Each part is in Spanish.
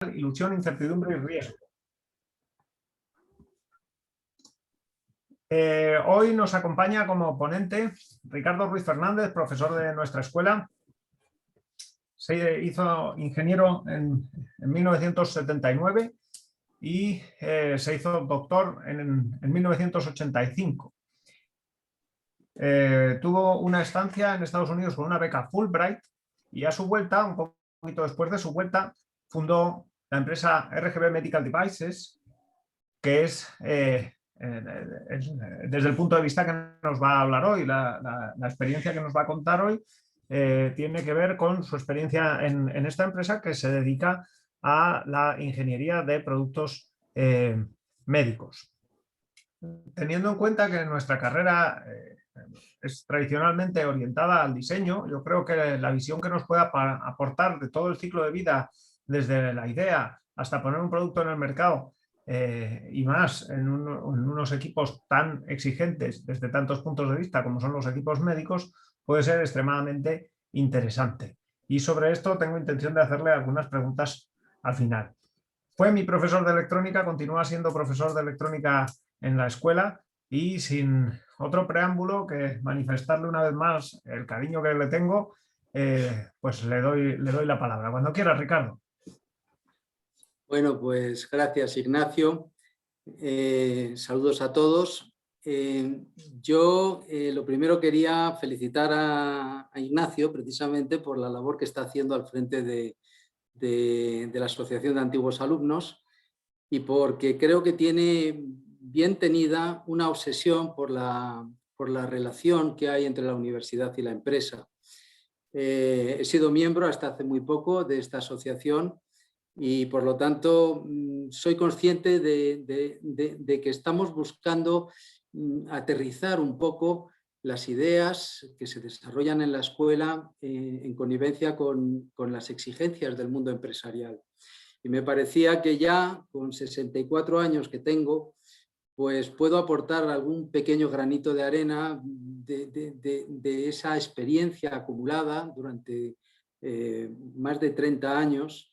ilusión, incertidumbre y riesgo. Hoy nos acompaña como ponente Ricardo Ruiz Fernández, profesor de nuestra escuela. Se hizo ingeniero en 1979 y se hizo doctor en 1985. Tuvo una estancia en Estados Unidos con una beca Fulbright y a su vuelta, un poquito después de su vuelta, fundó la empresa RGB Medical Devices, que es, desde el punto de vista que nos va a hablar hoy, la experiencia que nos va a contar hoy, tiene que ver con su experiencia en esta empresa que se dedica a la ingeniería de productos médicos. Teniendo en cuenta que nuestra carrera es tradicionalmente orientada al diseño, yo creo que la visión que nos pueda aportar de todo el ciclo de vida, desde la idea hasta poner un producto en el mercado y más en unos equipos tan exigentes desde tantos puntos de vista como son los equipos médicos, puede ser extremadamente interesante. Y sobre esto tengo intención de hacerle algunas preguntas al final. Fue mi profesor de electrónica, continúa siendo profesor de electrónica en la escuela y sin otro preámbulo que manifestarle una vez más el cariño que le tengo, pues le doy la palabra. Cuando quiera, Ricardo. Bueno, pues gracias, Ignacio. Saludos a todos. Yo lo primero quería felicitar a Ignacio precisamente por la labor que está haciendo al frente de la Asociación de Antiguos Alumnos y porque creo que tiene bien tenida una obsesión por la relación que hay entre la universidad y la empresa. He sido miembro hasta hace muy poco de esta asociación y por lo tanto soy consciente de que estamos buscando aterrizar un poco las ideas que se desarrollan en la escuela en connivencia con las exigencias del mundo empresarial. Y me parecía que ya con 64 años que tengo, pues puedo aportar algún pequeño granito de arena de esa experiencia acumulada durante más de 30 años,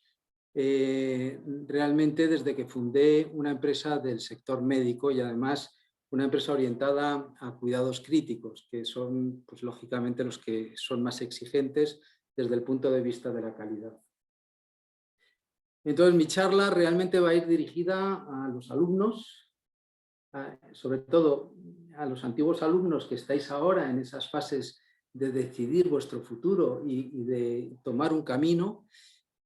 realmente desde que fundé una empresa del sector médico y además una empresa orientada a cuidados críticos, que son pues, lógicamente los que son más exigentes desde el punto de vista de la calidad. Entonces mi charla realmente va a ir dirigida a los alumnos, sobre todo a los antiguos alumnos que estáis ahora en esas fases de decidir vuestro futuro y de tomar un camino,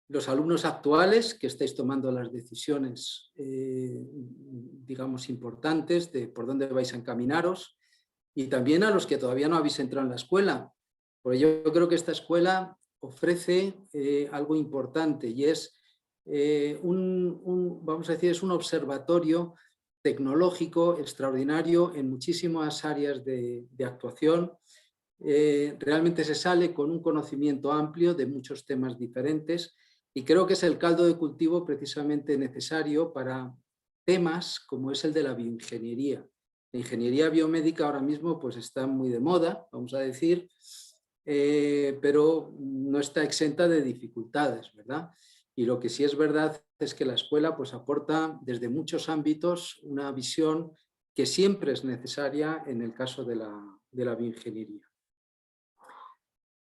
los alumnos actuales que estáis tomando las decisiones, digamos, importantes de por dónde vais a encaminaros, y también a los que todavía no habéis entrado en la escuela, porque yo creo que esta escuela ofrece algo importante y es vamos a decir, es un observatorio tecnológico extraordinario en muchísimas áreas de actuación. Realmente se sale con un conocimiento amplio de muchos temas diferentes y creo que es el caldo de cultivo precisamente necesario para temas como es el de la bioingeniería. La ingeniería biomédica ahora mismo pues está muy de moda, vamos a decir, pero no está exenta de dificultades, ¿verdad? Y lo que sí es verdad es que la escuela pues aporta desde muchos ámbitos una visión que siempre es necesaria en el caso de la bioingeniería.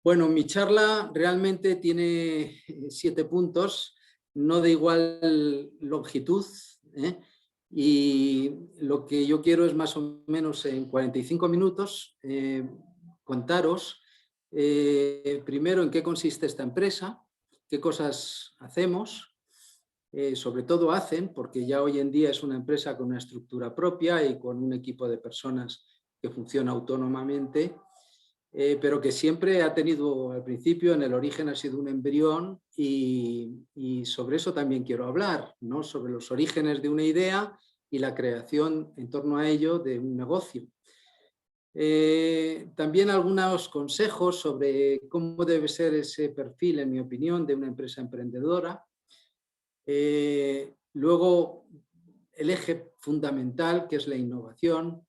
Bueno, mi charla realmente tiene 7 puntos, no de igual longitud, y lo que yo quiero es más o menos en 45 minutos contaros primero en qué consiste esta empresa, qué cosas hacemos, sobre todo hacen, porque ya hoy en día es una empresa con una estructura propia y con un equipo de personas que funciona autónomamente, pero que siempre ha tenido al principio, en el origen ha sido un embrión y sobre eso también quiero hablar, ¿no? Sobre los orígenes de una idea y la creación en torno a ello de un negocio. También algunos consejos sobre cómo debe ser ese perfil, en mi opinión, de una empresa emprendedora. Luego, el eje fundamental, que es la innovación.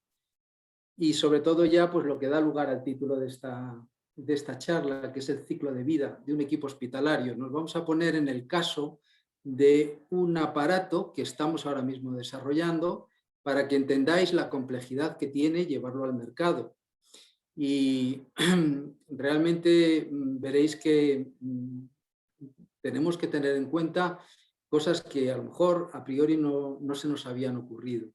Y sobre todo ya pues lo que da lugar al título de esta charla, que es el ciclo de vida de un equipo hospitalario. Nos vamos a poner en el caso de un aparato que estamos ahora mismo desarrollando para que entendáis la complejidad que tiene llevarlo al mercado. Y realmente veréis que tenemos que tener en cuenta cosas que a lo mejor a priori no se nos habían ocurrido.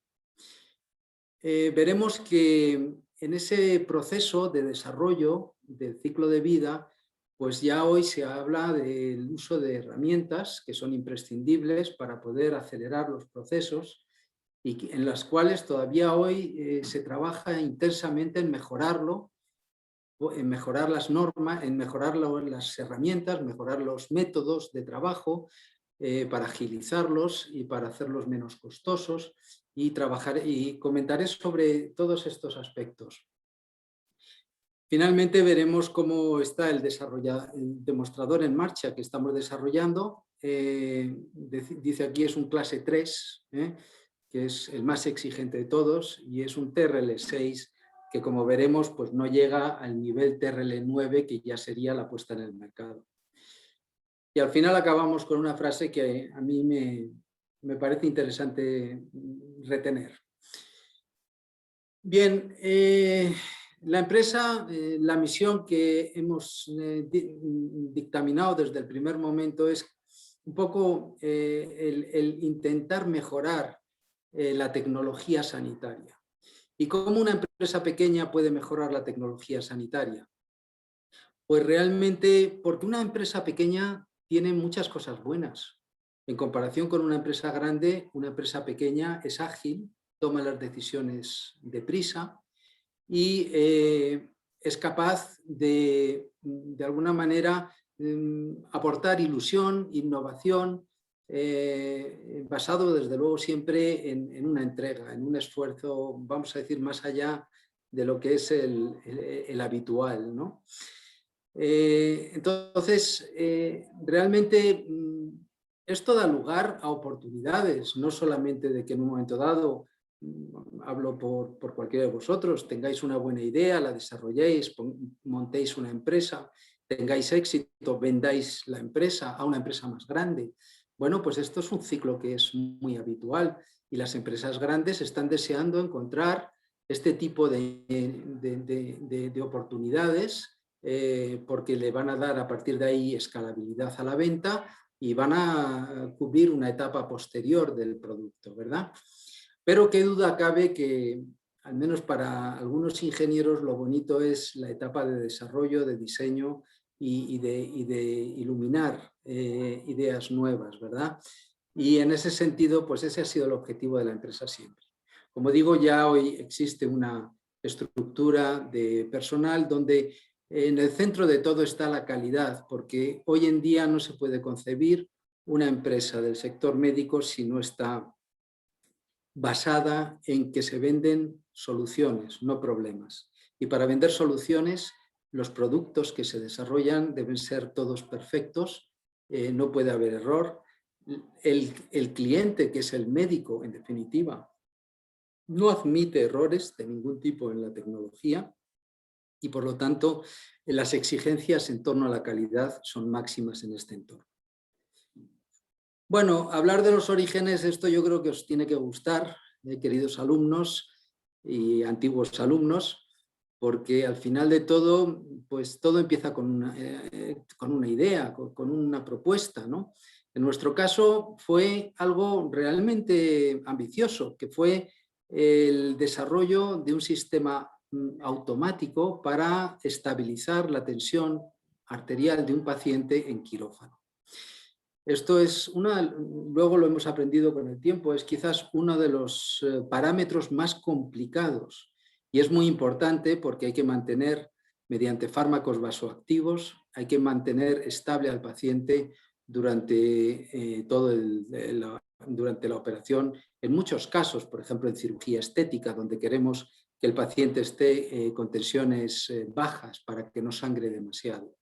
Veremos que en ese proceso de desarrollo del ciclo de vida, pues ya hoy se habla del uso de herramientas que son imprescindibles para poder acelerar los procesos y en las cuales todavía hoy se trabaja intensamente en mejorarlo, en mejorar las normas, en mejorar las herramientas, mejorar los métodos de trabajo, para agilizarlos y para hacerlos menos costosos y comentaré sobre todos estos aspectos. Finalmente veremos cómo está el demostrador en marcha que estamos desarrollando. Dice aquí es un clase 3, que es el más exigente de todos, y es un TRL6 que, como veremos, pues no llega al nivel TRL9, que ya sería la puesta en el mercado. Y al final acabamos con una frase que a mí me parece interesante retener. Bien, la empresa, la misión que hemos dictaminado desde el primer momento es un poco el intentar mejorar la tecnología sanitaria. ¿Y cómo una empresa pequeña puede mejorar la tecnología sanitaria? Pues realmente porque una empresa pequeña tiene muchas cosas buenas. En comparación con una empresa grande, una empresa pequeña es ágil, toma las decisiones deprisa y es capaz de alguna manera, aportar ilusión, innovación, basado desde luego siempre en una entrega, en un esfuerzo, vamos a decir, más allá de lo que es el habitual, ¿no? Entonces, realmente esto da lugar a oportunidades, no solamente de que en un momento dado, hablo por cualquiera de vosotros, tengáis una buena idea, la desarrolléis, montéis una empresa, tengáis éxito, vendáis la empresa a una empresa más grande. Bueno, pues esto es un ciclo que es muy habitual y las empresas grandes están deseando encontrar este tipo de oportunidades, porque le van a dar a partir de ahí escalabilidad a la venta y van a cubrir una etapa posterior del producto, ¿verdad? Pero qué duda cabe que, al menos para algunos ingenieros, lo bonito es la etapa de desarrollo, de diseño y de iluminar ideas nuevas, ¿verdad? Y en ese sentido, pues ese ha sido el objetivo de la empresa siempre. Como digo, ya hoy existe una estructura de personal donde en el centro de todo está la calidad, porque hoy en día no se puede concebir una empresa del sector médico si no está basada en que se venden soluciones, no problemas. Y para vender soluciones, los productos que se desarrollan deben ser todos perfectos, no puede haber error. El cliente, que es el médico, en definitiva, no admite errores de ningún tipo en la tecnología y, por lo tanto, las exigencias en torno a la calidad son máximas en este entorno. Bueno, hablar de los orígenes, esto yo creo que os tiene que gustar, queridos alumnos y antiguos alumnos, porque al final de todo, pues todo empieza con una idea, con una propuesta, ¿no? En nuestro caso fue algo realmente ambicioso, que fue el desarrollo de un sistema automático para estabilizar la tensión arterial de un paciente en quirófano. Esto es luego lo hemos aprendido con el tiempo, es quizás uno de los parámetros más complicados y es muy importante porque hay que mantener, mediante fármacos vasoactivos, hay que mantener estable al paciente durante durante la operación. En muchos casos, por ejemplo en cirugía estética, donde queremos que el paciente esté con tensiones bajas para que no sangre demasiado.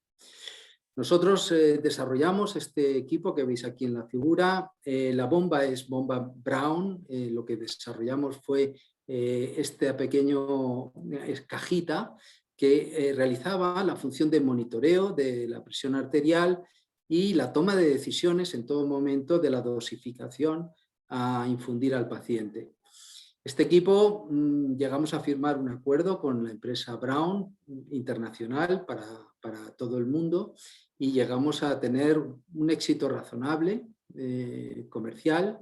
Nosotros desarrollamos este equipo que veis aquí en la figura. La bomba es bomba Brown. Lo que desarrollamos fue esta pequeña cajita que realizaba la función de monitoreo de la presión arterial y la toma de decisiones en todo momento de la dosificación a infundir al paciente. Este equipo llegamos a firmar un acuerdo con la empresa Brown internacional para todo el mundo y llegamos a tener un éxito razonable comercial,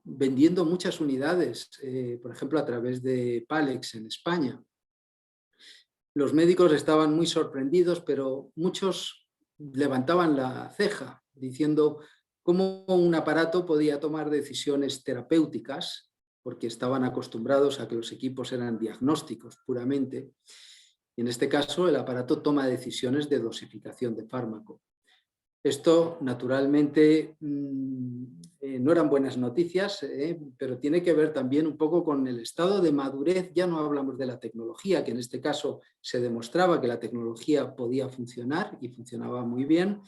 vendiendo muchas unidades, por ejemplo a través de Palex en España. Los médicos estaban muy sorprendidos, pero muchos levantaban la ceja diciendo cómo un aparato podía tomar decisiones terapéuticas, porque estaban acostumbrados a que los equipos eran diagnósticos puramente. Y en este caso el aparato toma decisiones de dosificación de fármaco. Esto, naturalmente, no eran buenas noticias, pero tiene que ver también un poco con el estado de madurez. Ya no hablamos de la tecnología, que en este caso se demostraba que la tecnología podía funcionar y funcionaba muy bien,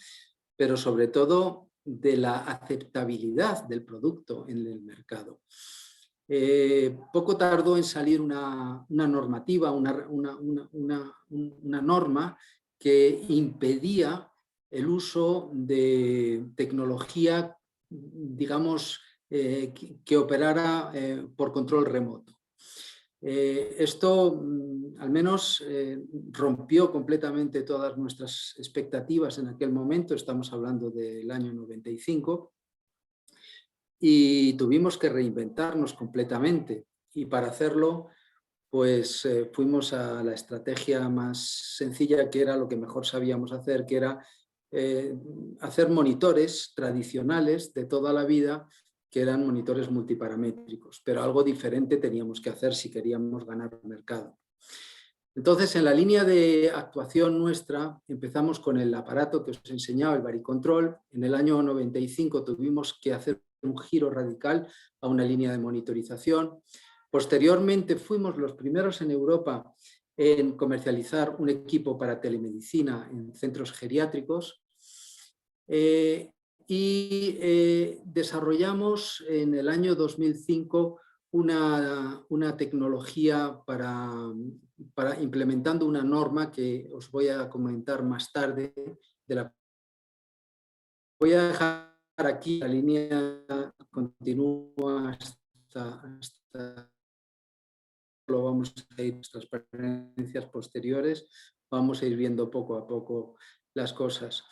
pero sobre todo de la aceptabilidad del producto en el mercado. Poco tardó en salir una normativa, una norma que impedía el uso de tecnología, digamos, que operara por control remoto. Esto al menos rompió completamente todas nuestras expectativas en aquel momento, estamos hablando del año 95, y tuvimos que reinventarnos completamente. Y para hacerlo, pues fuimos a la estrategia más sencilla, que era lo que mejor sabíamos hacer, que era hacer monitores tradicionales de toda la vida, que eran monitores multiparamétricos, pero algo diferente teníamos que hacer si queríamos ganar el mercado. Entonces, en la línea de actuación nuestra, empezamos con el aparato que os he enseñado, el Varicontrol. En el año 95 tuvimos que hacer un giro radical a una línea de monitorización. Posteriormente fuimos los primeros en Europa en comercializar un equipo para telemedicina en centros geriátricos. Desarrollamos en el año 2005 una tecnología para implementando una norma que os voy a comentar más tarde. Voy a dejar aquí la línea, continúa hasta lo vamos a ir nuestras transparencias posteriores, vamos a ir viendo poco a poco las cosas.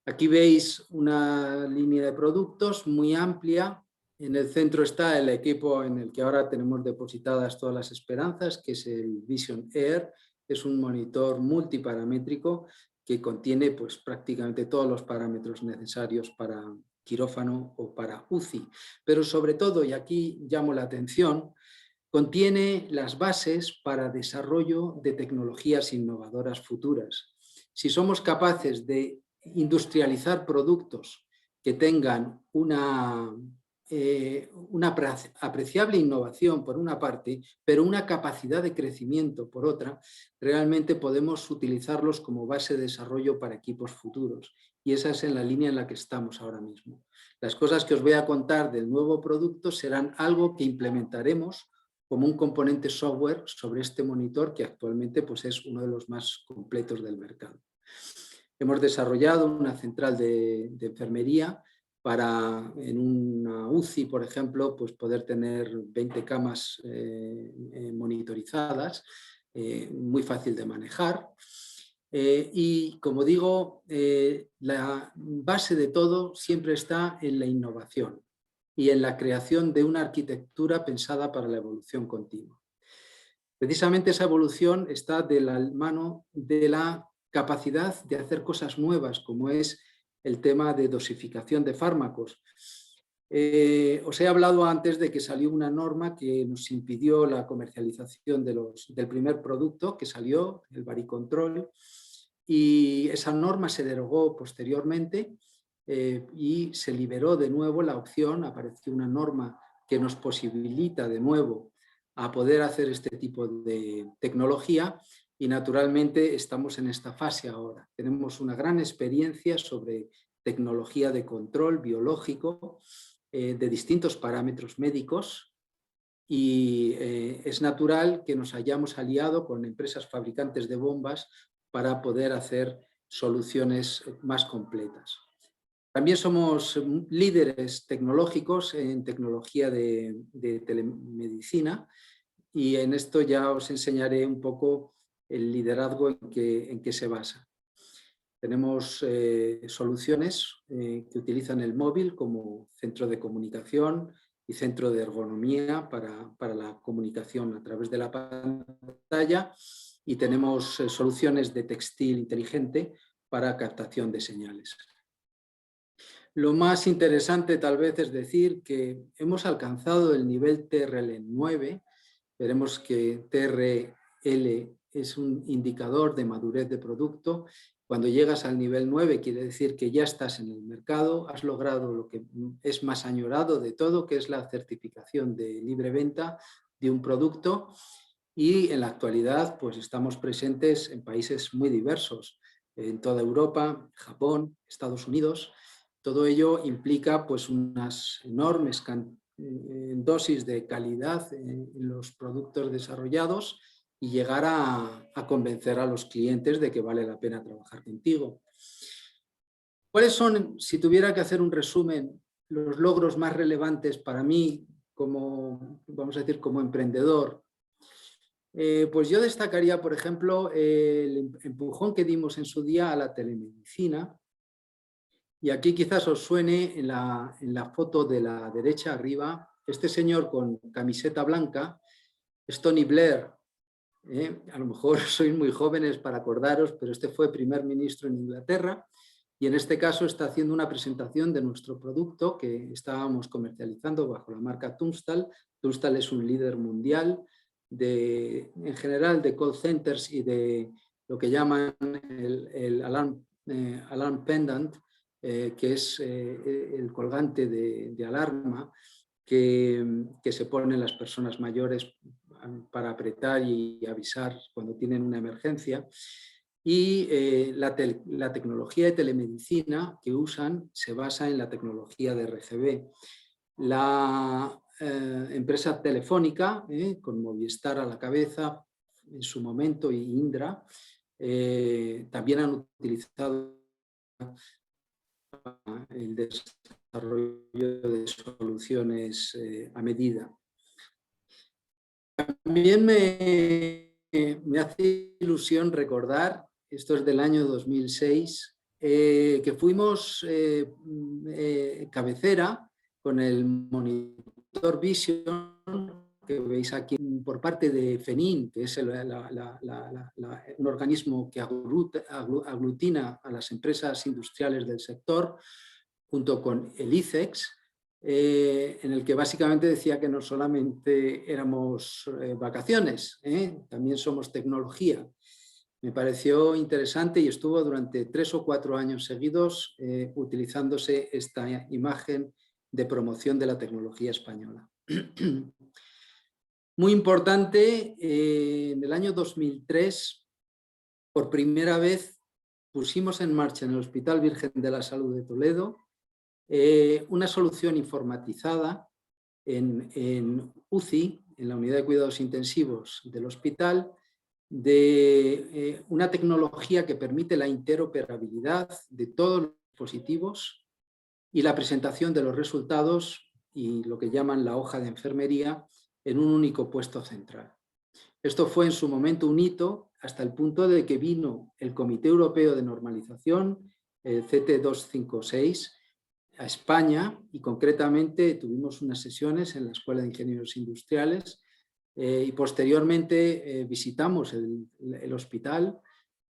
Aquí veis una línea de productos muy amplia. En el centro está el equipo en el que ahora tenemos depositadas todas las esperanzas, que es el Vision Air. Es un monitor multiparamétrico que contiene pues, prácticamente todos los parámetros necesarios para quirófano o para UCI. Pero sobre todo, y aquí llamo la atención, contiene las bases para desarrollo de tecnologías innovadoras futuras. Si somos capaces de industrializar productos que tengan una apreciable innovación por una parte, pero una capacidad de crecimiento por otra, realmente podemos utilizarlos como base de desarrollo para equipos futuros. Y esa es en la línea en la que estamos ahora mismo. Las cosas que os voy a contar del nuevo producto serán algo que implementaremos como un componente software sobre este monitor, que actualmente pues, es uno de los más completos del mercado. Hemos desarrollado una central de enfermería para en una UCI, por ejemplo, pues poder tener 20 camas monitorizadas, muy fácil de manejar. Y como digo, la base de todo siempre está en la innovación y en la creación de una arquitectura pensada para la evolución continua. Precisamente esa evolución está de la mano de la capacidad de hacer cosas nuevas, como es el tema de dosificación de fármacos. Os he hablado antes de que salió una norma que nos impidió la comercialización del primer producto que salió, el Varicontrol, y esa norma se derogó posteriormente y se liberó de nuevo la opción, apareció una norma que nos posibilita de nuevo a poder hacer este tipo de tecnología y naturalmente estamos en esta fase ahora. Tenemos una gran experiencia sobre tecnología de control biológico de distintos parámetros médicos y es natural que nos hayamos aliado con empresas fabricantes de bombas para poder hacer soluciones más completas. También somos líderes tecnológicos en tecnología de telemedicina, y en esto ya os enseñaré un poco el liderazgo en que se basa. Tenemos soluciones que utilizan el móvil como centro de comunicación y centro de ergonomía para la comunicación a través de la pantalla, y tenemos soluciones de textil inteligente para captación de señales. Lo más interesante tal vez es decir que hemos alcanzado el nivel TRL 9. Veremos que TRL es un indicador de madurez de producto. Cuando llegas al nivel 9 quiere decir que ya estás en el mercado, has logrado lo que es más añorado de todo, que es la certificación de libre venta de un producto, y en la actualidad pues estamos presentes en países muy diversos, en toda Europa, Japón, Estados Unidos. Todo ello implica pues unas enormes dosis de calidad en los productos desarrollados y llegar a convencer a los clientes de que vale la pena trabajar contigo. ¿Cuáles son, si tuviera que hacer un resumen, los logros más relevantes para mí como, vamos a decir, como emprendedor? Pues yo destacaría, por ejemplo, el empujón que dimos en su día a la telemedicina. Y aquí quizás os suene en la foto de la derecha arriba, este señor con camiseta blanca es Tony Blair. A lo mejor sois muy jóvenes para acordaros, pero este fue primer ministro en Inglaterra, y en este caso está haciendo una presentación de nuestro producto que estábamos comercializando bajo la marca Tunstall. Tunstall es un líder mundial en general de call centers y de lo que llaman el alarm pendant, que es el colgante de alarma que se ponen las personas mayores para apretar y avisar cuando tienen una emergencia. Y la tecnología de telemedicina que usan se basa en la tecnología de RGB. La empresa Telefónica, con Movistar a la cabeza en su momento, y Indra, también han utilizado el desarrollo de soluciones a medida. También me hace ilusión recordar, esto es del año 2006, que fuimos cabecera con el monitor Vision que veis aquí por parte de FENIN, que es un organismo que aglutina a las empresas industriales del sector, junto con el ICEX, en el que básicamente decía que no solamente éramos vacaciones, también somos tecnología. Me pareció interesante y estuvo durante 3 o 4 años seguidos utilizándose esta imagen de promoción de la tecnología española. Muy importante, en el año 2003, por primera vez pusimos en marcha en el Hospital Virgen de la Salud de Toledo una solución informatizada en UCI, en la unidad de cuidados intensivos del hospital, de una tecnología que permite la interoperabilidad de todos los dispositivos y la presentación de los resultados y lo que llaman la hoja de enfermería en un único puesto central. Esto fue en su momento un hito, hasta el punto de que vino el Comité Europeo de Normalización, el CT256, a España, y concretamente tuvimos unas sesiones en la Escuela de Ingenieros Industriales y posteriormente visitamos el hospital,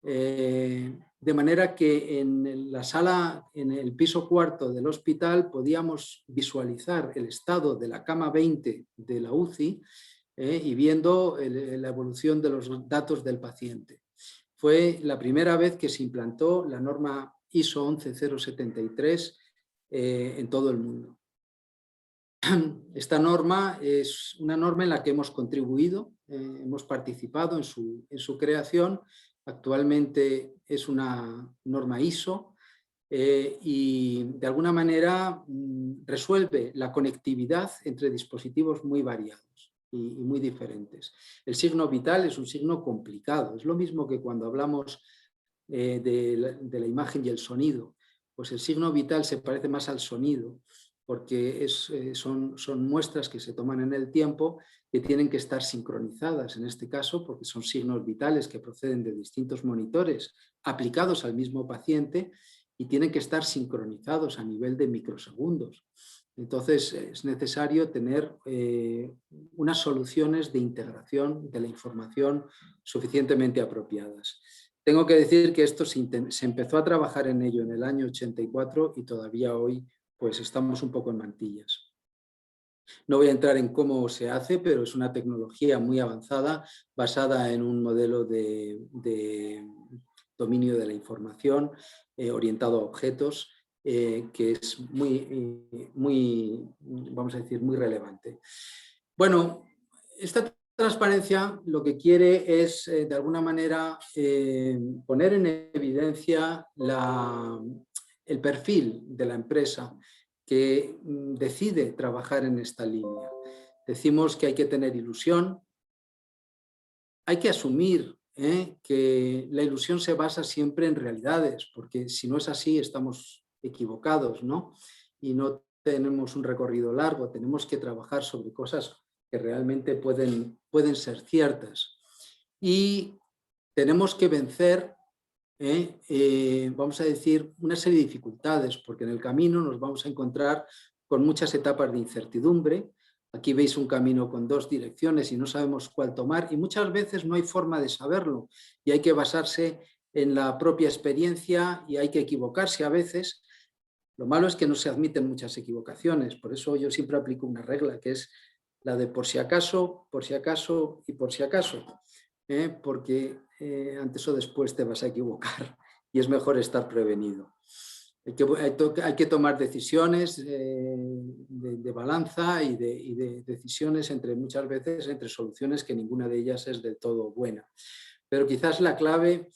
de manera que en la sala, en el piso cuarto del hospital, podíamos visualizar el estado de la cama 20 de la UCI y viendo la evolución de los datos del paciente. Fue la primera vez que se implantó la norma ISO 11073 en todo el mundo. Esta norma es una norma en la que hemos contribuido, hemos participado en su creación. Actualmente es una norma ISO y de alguna manera resuelve la conectividad entre dispositivos muy variados y muy diferentes. El signo vital es un signo complicado, es lo mismo que cuando hablamos de la imagen y el sonido. Pues el signo vital se parece más al sonido, porque son muestras que se toman en el tiempo que tienen que estar sincronizadas, en este caso, porque son signos vitales que proceden de distintos monitores aplicados al mismo paciente y tienen que estar sincronizados a nivel de microsegundos. Entonces es necesario tener unas soluciones de integración de la información suficientemente apropiadas. Tengo que decir que esto se empezó a trabajar en ello en el año 84 y todavía hoy pues estamos un poco en mantillas. No voy a entrar en cómo se hace, pero es una tecnología muy avanzada basada en un modelo de dominio de la información orientado a objetos que es vamos a decir, muy relevante. Bueno, esta transparencia lo que quiere es, de alguna manera, poner en evidencia el perfil de la empresa que decide trabajar en esta línea. Decimos que hay que tener ilusión, hay que asumir que la ilusión se basa siempre en realidades, porque si no es así estamos equivocados, ¿no? Y no tenemos un recorrido largo, tenemos que trabajar sobre cosas que realmente pueden ser ciertas. Y tenemos que vencer, vamos a decir, una serie de dificultades, porque en el camino nos vamos a encontrar con muchas etapas de incertidumbre. Aquí veis un camino con dos direcciones y no sabemos cuál tomar y muchas veces no hay forma de saberlo y hay que basarse en la propia experiencia y hay que equivocarse a veces. Lo malo es que no se admiten muchas equivocaciones, por eso yo siempre aplico una regla que es la de por si acaso y por si acaso, porque antes o después te vas a equivocar y es mejor estar prevenido. Hay que tomar decisiones de balanza y de decisiones muchas veces entre soluciones que ninguna de ellas es del todo buena. Pero quizás la clave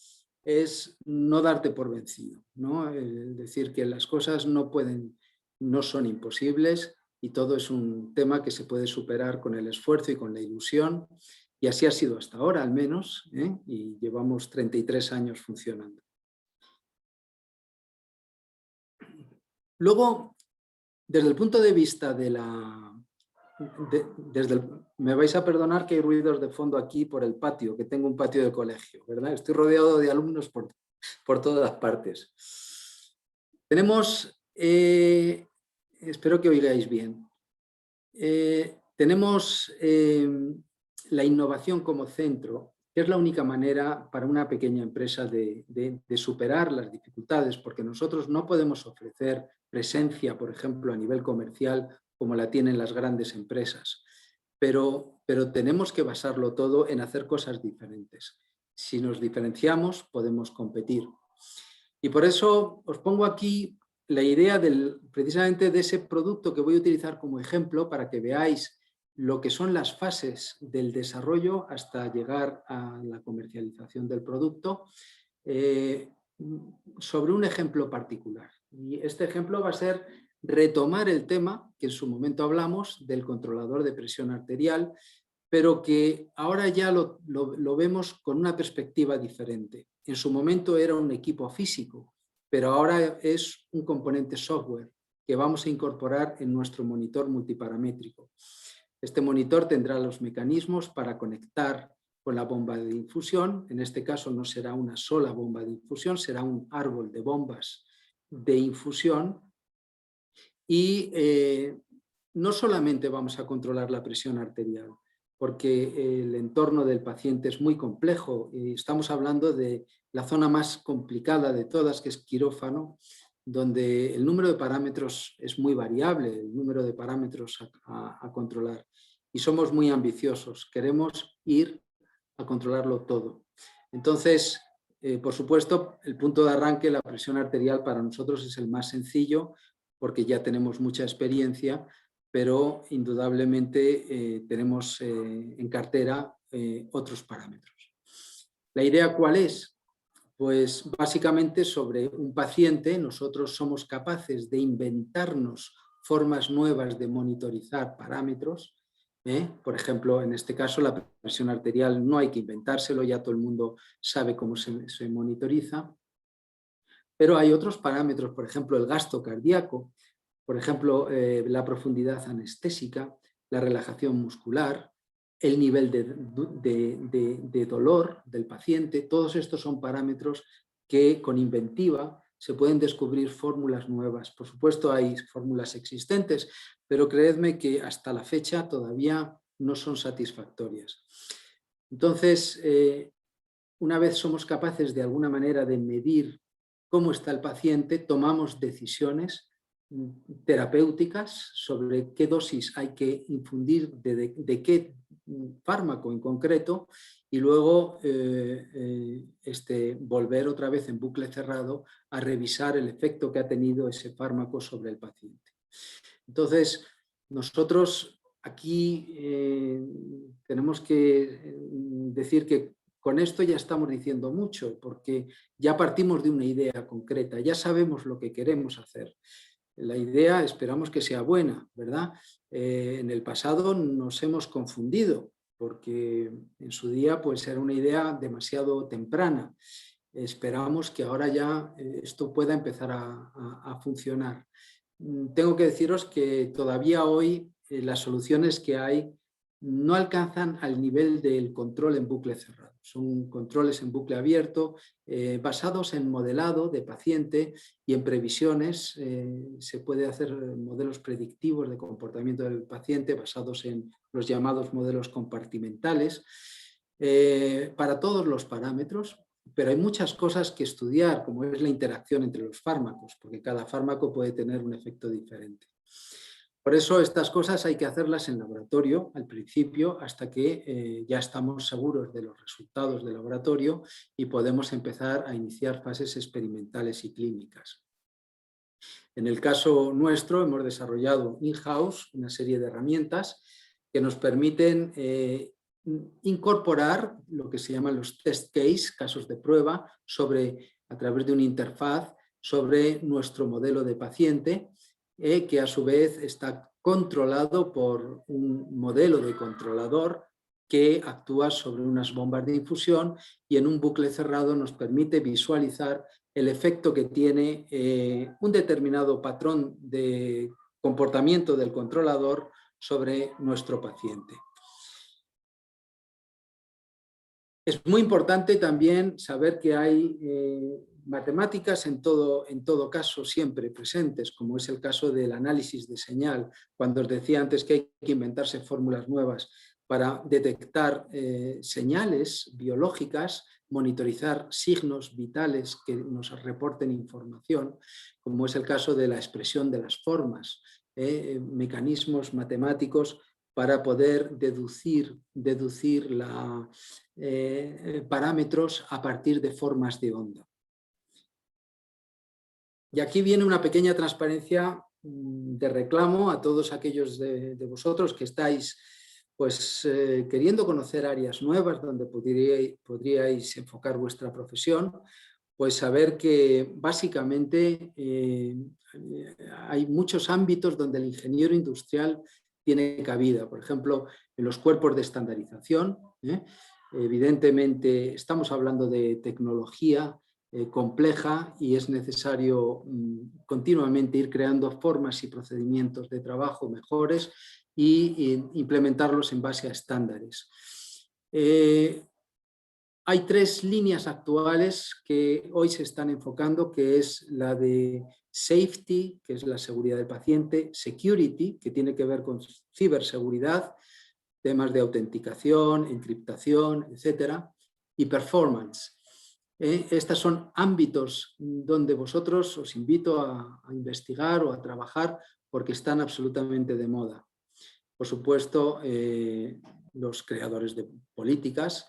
es no darte por vencido, ¿no? Es decir, que las cosas no son imposibles y todo es un tema que se puede superar con el esfuerzo y con la ilusión y así ha sido hasta ahora al menos, y llevamos 33 años funcionando. Luego, desde el punto de vista de me vais a perdonar que hay ruidos de fondo aquí por el patio, que tengo un patio de colegio, ¿verdad? Estoy rodeado de alumnos por todas partes. Tenemos, espero que oigáis bien, tenemos la innovación como centro, que es la única manera para una pequeña empresa de superar las dificultades, porque nosotros no podemos ofrecer presencia, por ejemplo, a nivel comercial, como la tienen las grandes empresas, pero tenemos que basarlo todo en hacer cosas diferentes. Si nos diferenciamos, podemos competir. Y por eso os pongo aquí la idea precisamente de ese producto que voy a utilizar como ejemplo para que veáis lo que son las fases del desarrollo hasta llegar a la comercialización del producto sobre un ejemplo particular. Y este ejemplo va a ser retomar el tema que en su momento hablamos del controlador de presión arterial, pero que ahora ya lo vemos con una perspectiva diferente. En su momento era un equipo físico, pero ahora es un componente software que vamos a incorporar en nuestro monitor multiparamétrico. Este monitor tendrá los mecanismos para conectar con la bomba de infusión. En este caso no será una sola bomba de infusión, será un árbol de bombas de infusión. Y no solamente vamos a controlar la presión arterial, porque el entorno del paciente es muy complejo. Estamos hablando de la zona más complicada de todas, que es quirófano, donde el número de parámetros es muy variable, el número de parámetros a controlar. Y somos muy ambiciosos, queremos ir a controlarlo todo. Entonces, por supuesto, el punto de arranque, la presión arterial, para nosotros es el más sencillo, porque ya tenemos mucha experiencia, pero indudablemente tenemos en cartera otros parámetros. ¿La idea cuál es? Pues básicamente sobre un paciente nosotros somos capaces de inventarnos formas nuevas de monitorizar parámetros. Por ejemplo, en este caso la presión arterial no hay que inventárselo, ya todo el mundo sabe cómo se monitoriza. Pero hay otros parámetros, por ejemplo, el gasto cardíaco, por ejemplo, la profundidad anestésica, la relajación muscular, el nivel de dolor del paciente. Todos estos son parámetros que con inventiva se pueden descubrir fórmulas nuevas. Por supuesto hay fórmulas existentes, pero creedme que hasta la fecha todavía no son satisfactorias. Entonces, una vez somos capaces de alguna manera de medir cómo está el paciente, tomamos decisiones terapéuticas sobre qué dosis hay que infundir de qué fármaco en concreto y luego volver otra vez en bucle cerrado a revisar el efecto que ha tenido ese fármaco sobre el paciente. Entonces, nosotros aquí tenemos que decir que con esto ya estamos diciendo mucho, porque ya partimos de una idea concreta, ya sabemos lo que queremos hacer. La idea esperamos que sea buena, ¿verdad? En el pasado nos hemos confundido, porque en su día pues era una idea demasiado temprana. Esperamos que ahora ya esto pueda empezar a funcionar. Tengo que deciros que todavía hoy las soluciones que hay no alcanzan al nivel del control en bucle cerrado. Son controles en bucle abierto, basados en modelado de paciente y en previsiones. Se puede hacer modelos predictivos de comportamiento del paciente basados en los llamados modelos compartimentales para todos los parámetros. Pero hay muchas cosas que estudiar, como es la interacción entre los fármacos, porque cada fármaco puede tener un efecto diferente. Por eso estas cosas hay que hacerlas en laboratorio al principio hasta que ya estamos seguros de los resultados del laboratorio y podemos empezar a iniciar fases experimentales y clínicas. En el caso nuestro hemos desarrollado in-house una serie de herramientas que nos permiten incorporar lo que se llaman los test case, casos de prueba, a través de una interfaz sobre nuestro modelo de paciente, que a su vez está controlado por un modelo de controlador que actúa sobre unas bombas de infusión y en un bucle cerrado nos permite visualizar el efecto que tiene un determinado patrón de comportamiento del controlador sobre nuestro paciente. Es muy importante también saber que hay matemáticas en todo caso siempre presentes, como es el caso del análisis de señal, cuando os decía antes que hay que inventarse fórmulas nuevas para detectar señales biológicas, monitorizar signos vitales que nos reporten información, como es el caso de la expresión de las formas, mecanismos matemáticos para poder deducir parámetros a partir de formas de onda. Y aquí viene una pequeña transparencia de reclamo a todos aquellos de vosotros que estáis pues, queriendo conocer áreas nuevas donde podríais enfocar vuestra profesión, pues saber que básicamente hay muchos ámbitos donde el ingeniero industrial tiene cabida. Por ejemplo, en los cuerpos de estandarización, evidentemente estamos hablando de tecnología compleja y es necesario continuamente ir creando formas y procedimientos de trabajo mejores y implementarlos en base a estándares. Hay tres líneas actuales que hoy se están enfocando, que es la de safety, que es la seguridad del paciente, security, que tiene que ver con ciberseguridad, temas de autenticación, encriptación, etcétera, y performance. Estos son ámbitos donde vosotros os invito a investigar o a trabajar porque están absolutamente de moda. Por supuesto, los creadores de políticas,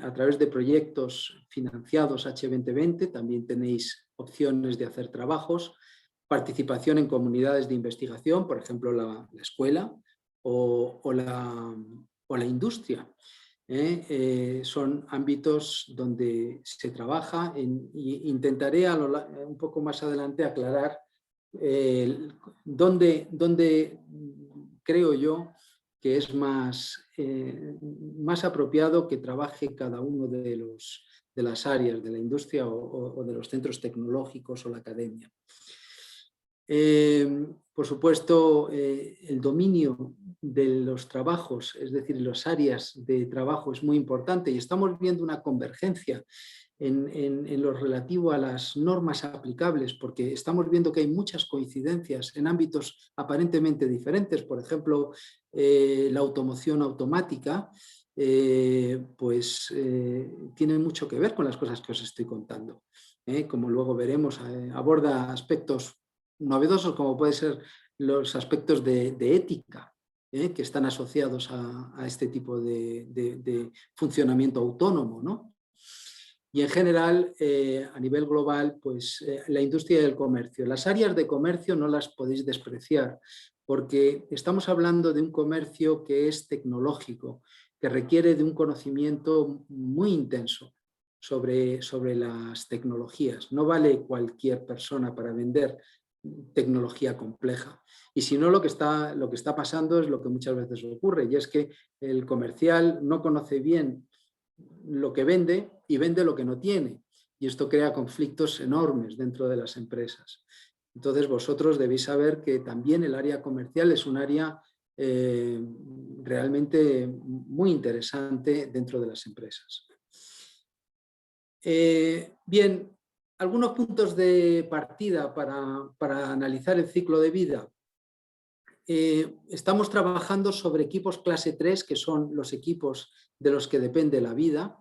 a través de proyectos financiados H2020 también tenéis opciones de hacer trabajos, participación en comunidades de investigación, por ejemplo la escuela o la industria. Son ámbitos donde se trabaja y intentaré un poco más adelante aclarar dónde creo yo que es más apropiado que trabaje cada uno de de las áreas de la industria o de los centros tecnológicos o la academia. Por supuesto, el dominio de los trabajos, es decir, las áreas de trabajo es muy importante y estamos viendo una convergencia en lo relativo a las normas aplicables, porque estamos viendo que hay muchas coincidencias en ámbitos aparentemente diferentes. Por ejemplo, la automoción automática tiene mucho que ver con las cosas que os estoy contando. Como luego veremos, aborda aspectos novedosos como pueden ser los aspectos de ética que están asociados a este tipo de funcionamiento autónomo, ¿no? Y en general, a nivel global, la industria del comercio. Las áreas de comercio no las podéis despreciar, porque estamos hablando de un comercio que es tecnológico, que requiere de un conocimiento muy intenso sobre las tecnologías. No vale cualquier persona para vender tecnología compleja. Y si no, lo que está pasando es lo que muchas veces ocurre, y es que el comercial no conoce bien lo que vende y vende lo que no tiene. Y esto crea conflictos enormes dentro de las empresas. Entonces vosotros debéis saber que también el área comercial es un área realmente muy interesante dentro de las empresas. Bien, algunos puntos de partida para analizar el ciclo de vida. Estamos trabajando sobre equipos clase 3, que son los equipos de los que depende la vida.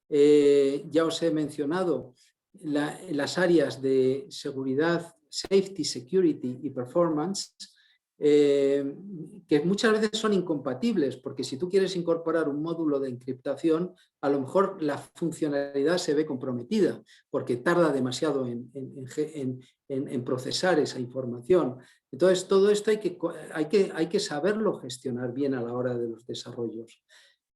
Ya os he mencionado las áreas de seguridad, safety, security y performance, que muchas veces son incompatibles, porque si tú quieres incorporar un módulo de encriptación, a lo mejor la funcionalidad se ve comprometida, porque tarda demasiado en procesar esa información. Entonces, todo esto hay que saberlo gestionar bien a la hora de los desarrollos.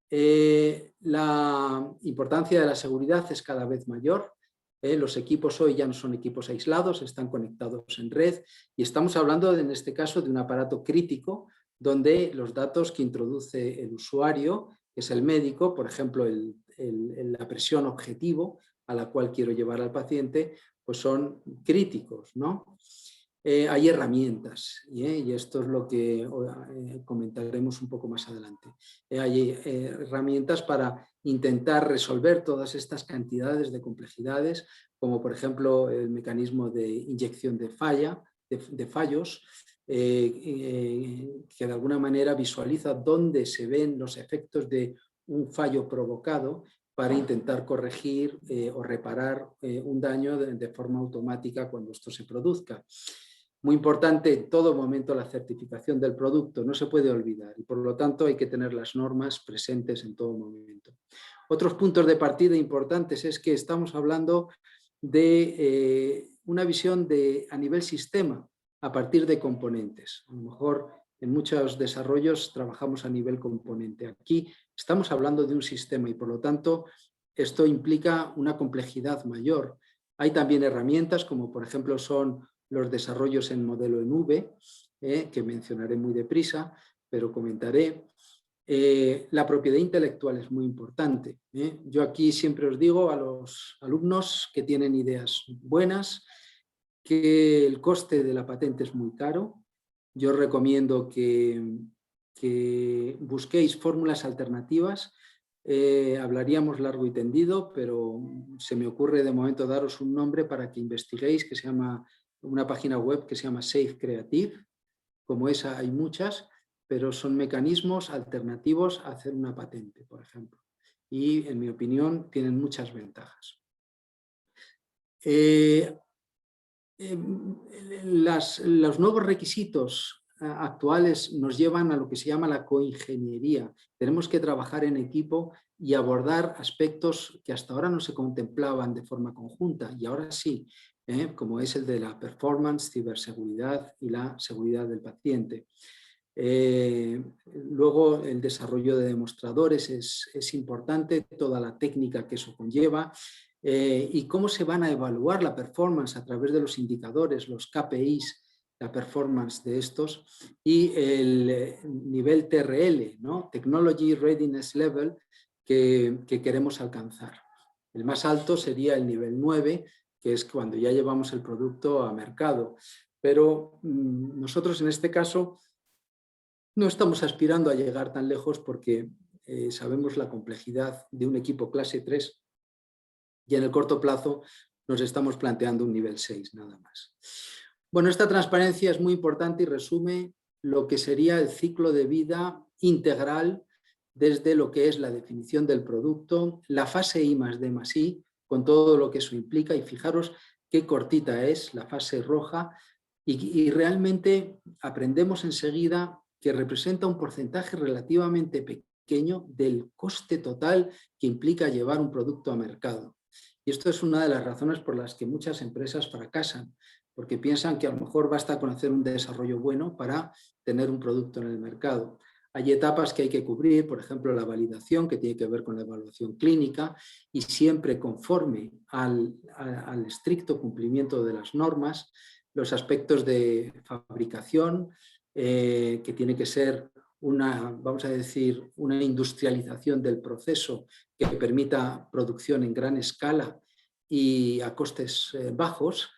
La importancia de la seguridad es cada vez mayor. Los equipos hoy ya no son equipos aislados, están conectados en red y estamos hablando en este caso de un aparato crítico donde los datos que introduce el usuario, que es el médico, por ejemplo la presión objetivo a la cual quiero llevar al paciente, pues son críticos, ¿no? Hay herramientas y esto es lo que comentaremos un poco más adelante. Hay herramientas para intentar resolver todas estas cantidades de complejidades, como por ejemplo el mecanismo de inyección de fallos, que de alguna manera visualiza dónde se ven los efectos de un fallo provocado para intentar corregir o reparar un daño de forma automática cuando esto se produzca. Muy importante en todo momento la certificación del producto, no se puede olvidar y por lo tanto hay que tener las normas presentes en todo momento. Otros puntos de partida importantes es que estamos hablando de una visión a nivel sistema a partir de componentes. A lo mejor en muchos desarrollos trabajamos a nivel componente. Aquí estamos hablando de un sistema y por lo tanto esto implica una complejidad mayor. Hay también herramientas como por ejemplo son los desarrollos en modelo en V, que mencionaré muy deprisa, pero comentaré. La propiedad intelectual es muy importante. Yo aquí siempre os digo a los alumnos que tienen ideas buenas que el coste de la patente es muy caro. Yo recomiendo que busquéis fórmulas alternativas. Hablaríamos largo y tendido, pero se me ocurre de momento daros un nombre para que investiguéis, que se llama una página web que se llama Safe Creative. Como esa hay muchas, pero son mecanismos alternativos a hacer una patente, por ejemplo. Y, en mi opinión, tienen muchas ventajas. Los nuevos requisitos actuales nos llevan a lo que se llama la coingeniería. Tenemos que trabajar en equipo y abordar aspectos que hasta ahora no se contemplaban de forma conjunta y ahora sí, como es el de la performance, ciberseguridad y la seguridad del paciente. Luego el desarrollo de demostradores es importante, toda la técnica que eso conlleva y cómo se van a evaluar la performance a través de los indicadores, los KPIs, la performance de estos y el nivel TRL, ¿no? Technology Readiness Level, que queremos alcanzar. El más alto sería el nivel 9, que es cuando ya llevamos el producto a mercado. Pero nosotros en este caso no estamos aspirando a llegar tan lejos porque sabemos la complejidad de un equipo clase 3 y en el corto plazo nos estamos planteando un nivel 6 nada más. Bueno, esta transparencia es muy importante y resume lo que sería el ciclo de vida integral desde lo que es la definición del producto, la fase I+D+I, con todo lo que eso implica, y fijaros qué cortita es la fase roja, y realmente aprendemos enseguida que representa un porcentaje relativamente pequeño del coste total que implica llevar un producto a mercado. Y esto es una de las razones por las que muchas empresas fracasan, porque piensan que a lo mejor basta con hacer un desarrollo bueno para tener un producto en el mercado. Hay etapas que hay que cubrir, por ejemplo, la validación, que tiene que ver con la evaluación clínica, y siempre conforme al estricto cumplimiento de las normas, los aspectos de fabricación, que tiene que ser vamos a decir, una industrialización del proceso que permita producción en gran escala y a costes bajos,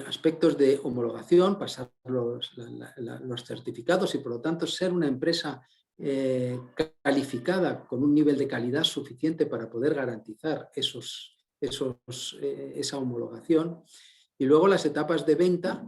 aspectos de homologación, pasar los certificados y por lo tanto ser una empresa calificada con un nivel de calidad suficiente para poder garantizar esa homologación. Y luego las etapas de venta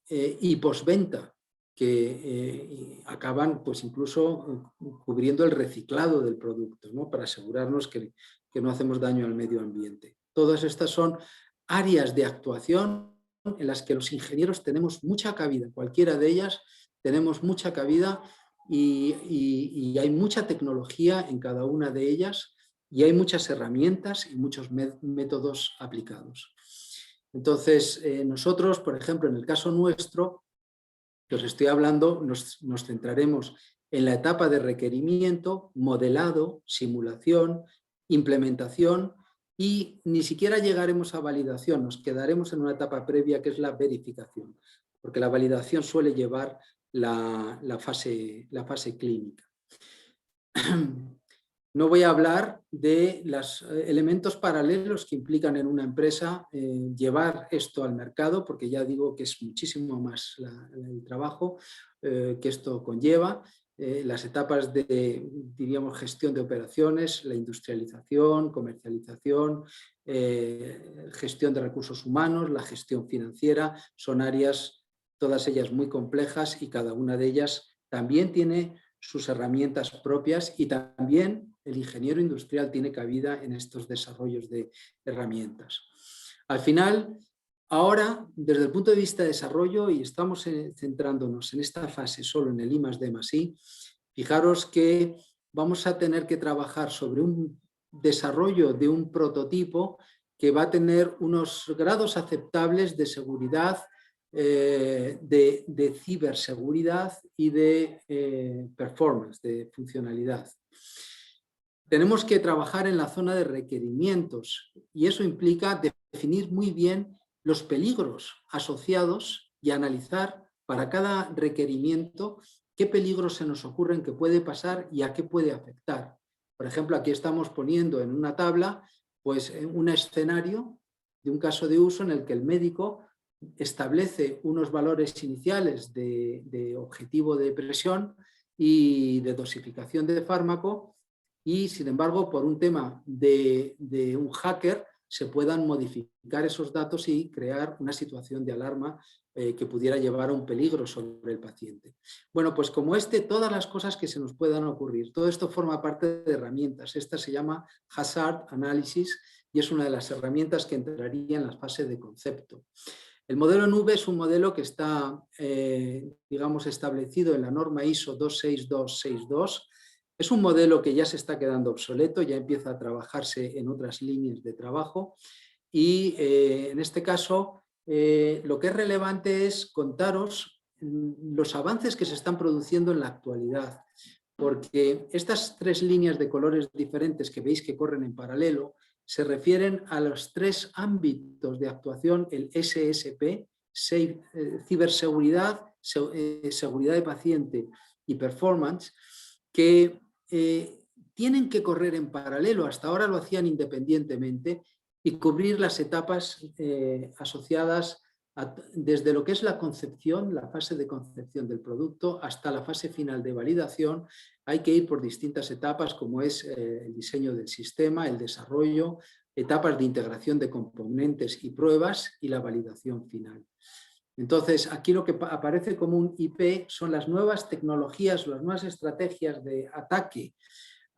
y postventa, que acaban pues incluso cubriendo el reciclado del producto, ¿no? Para asegurarnos que no hacemos daño al medio ambiente. Todas estas son áreas de actuación en las que los ingenieros tenemos mucha cabida, cualquiera de ellas tenemos mucha cabida y hay mucha tecnología en cada una de ellas y hay muchas herramientas y muchos métodos aplicados. Entonces, nosotros, por ejemplo, en el caso nuestro, que os estoy hablando, nos centraremos en la etapa de requerimiento, modelado, simulación, implementación y ni siquiera llegaremos a validación, nos quedaremos en una etapa previa que es la verificación, porque la validación suele llevar la fase clínica. No voy a hablar de los elementos paralelos que implican en una empresa llevar esto al mercado, porque ya digo que es muchísimo más el trabajo que esto conlleva. Las etapas de, diríamos, gestión de operaciones, la industrialización, comercialización, gestión de recursos humanos, la gestión financiera, son áreas, todas ellas muy complejas y cada una de ellas también tiene sus herramientas propias y también el ingeniero industrial tiene cabida en estos desarrollos de herramientas. Al final, ahora, desde el punto de vista de desarrollo, y estamos centrándonos en esta fase solo en el I+D+I, fijaros que vamos a tener que trabajar sobre un desarrollo de un prototipo que va a tener unos grados aceptables de seguridad, de ciberseguridad y de performance, de funcionalidad. Tenemos que trabajar en la zona de requerimientos y eso implica definir muy bien los peligros asociados y analizar para cada requerimiento qué peligros se nos ocurren que puede pasar y a qué puede afectar. Por ejemplo, aquí estamos poniendo en una tabla pues, un escenario de un caso de uso en el que el médico establece unos valores iniciales de objetivo de presión y de dosificación de fármaco y, sin embargo, por un tema de un hacker, se puedan modificar esos datos y crear una situación de alarma que pudiera llevar a un peligro sobre el paciente. Bueno, pues como todas las cosas que se nos puedan ocurrir. Todo esto forma parte de herramientas. Esta se llama Hazard Analysis y es una de las herramientas que entraría en la fase de concepto. El modelo nube es un modelo que está, digamos, establecido en la norma ISO 26262. Es un modelo que ya se está quedando obsoleto, ya empieza a trabajarse en otras líneas de trabajo y en este caso lo que es relevante es contaros los avances que se están produciendo en la actualidad, porque estas tres líneas de colores diferentes que veis que corren en paralelo se refieren a los tres ámbitos de actuación, el SSP, ciberseguridad, seguridad de paciente y performance, que tienen que correr en paralelo, hasta ahora lo hacían independientemente, y cubrir las etapas asociadas desde lo que es la concepción, la fase de concepción del producto, hasta la fase final de validación. Hay que ir por distintas etapas, como es el diseño del sistema, el desarrollo, etapas de integración de componentes y pruebas y la validación final. Entonces, aquí lo que aparece como un IP son las nuevas tecnologías, las nuevas estrategias de ataque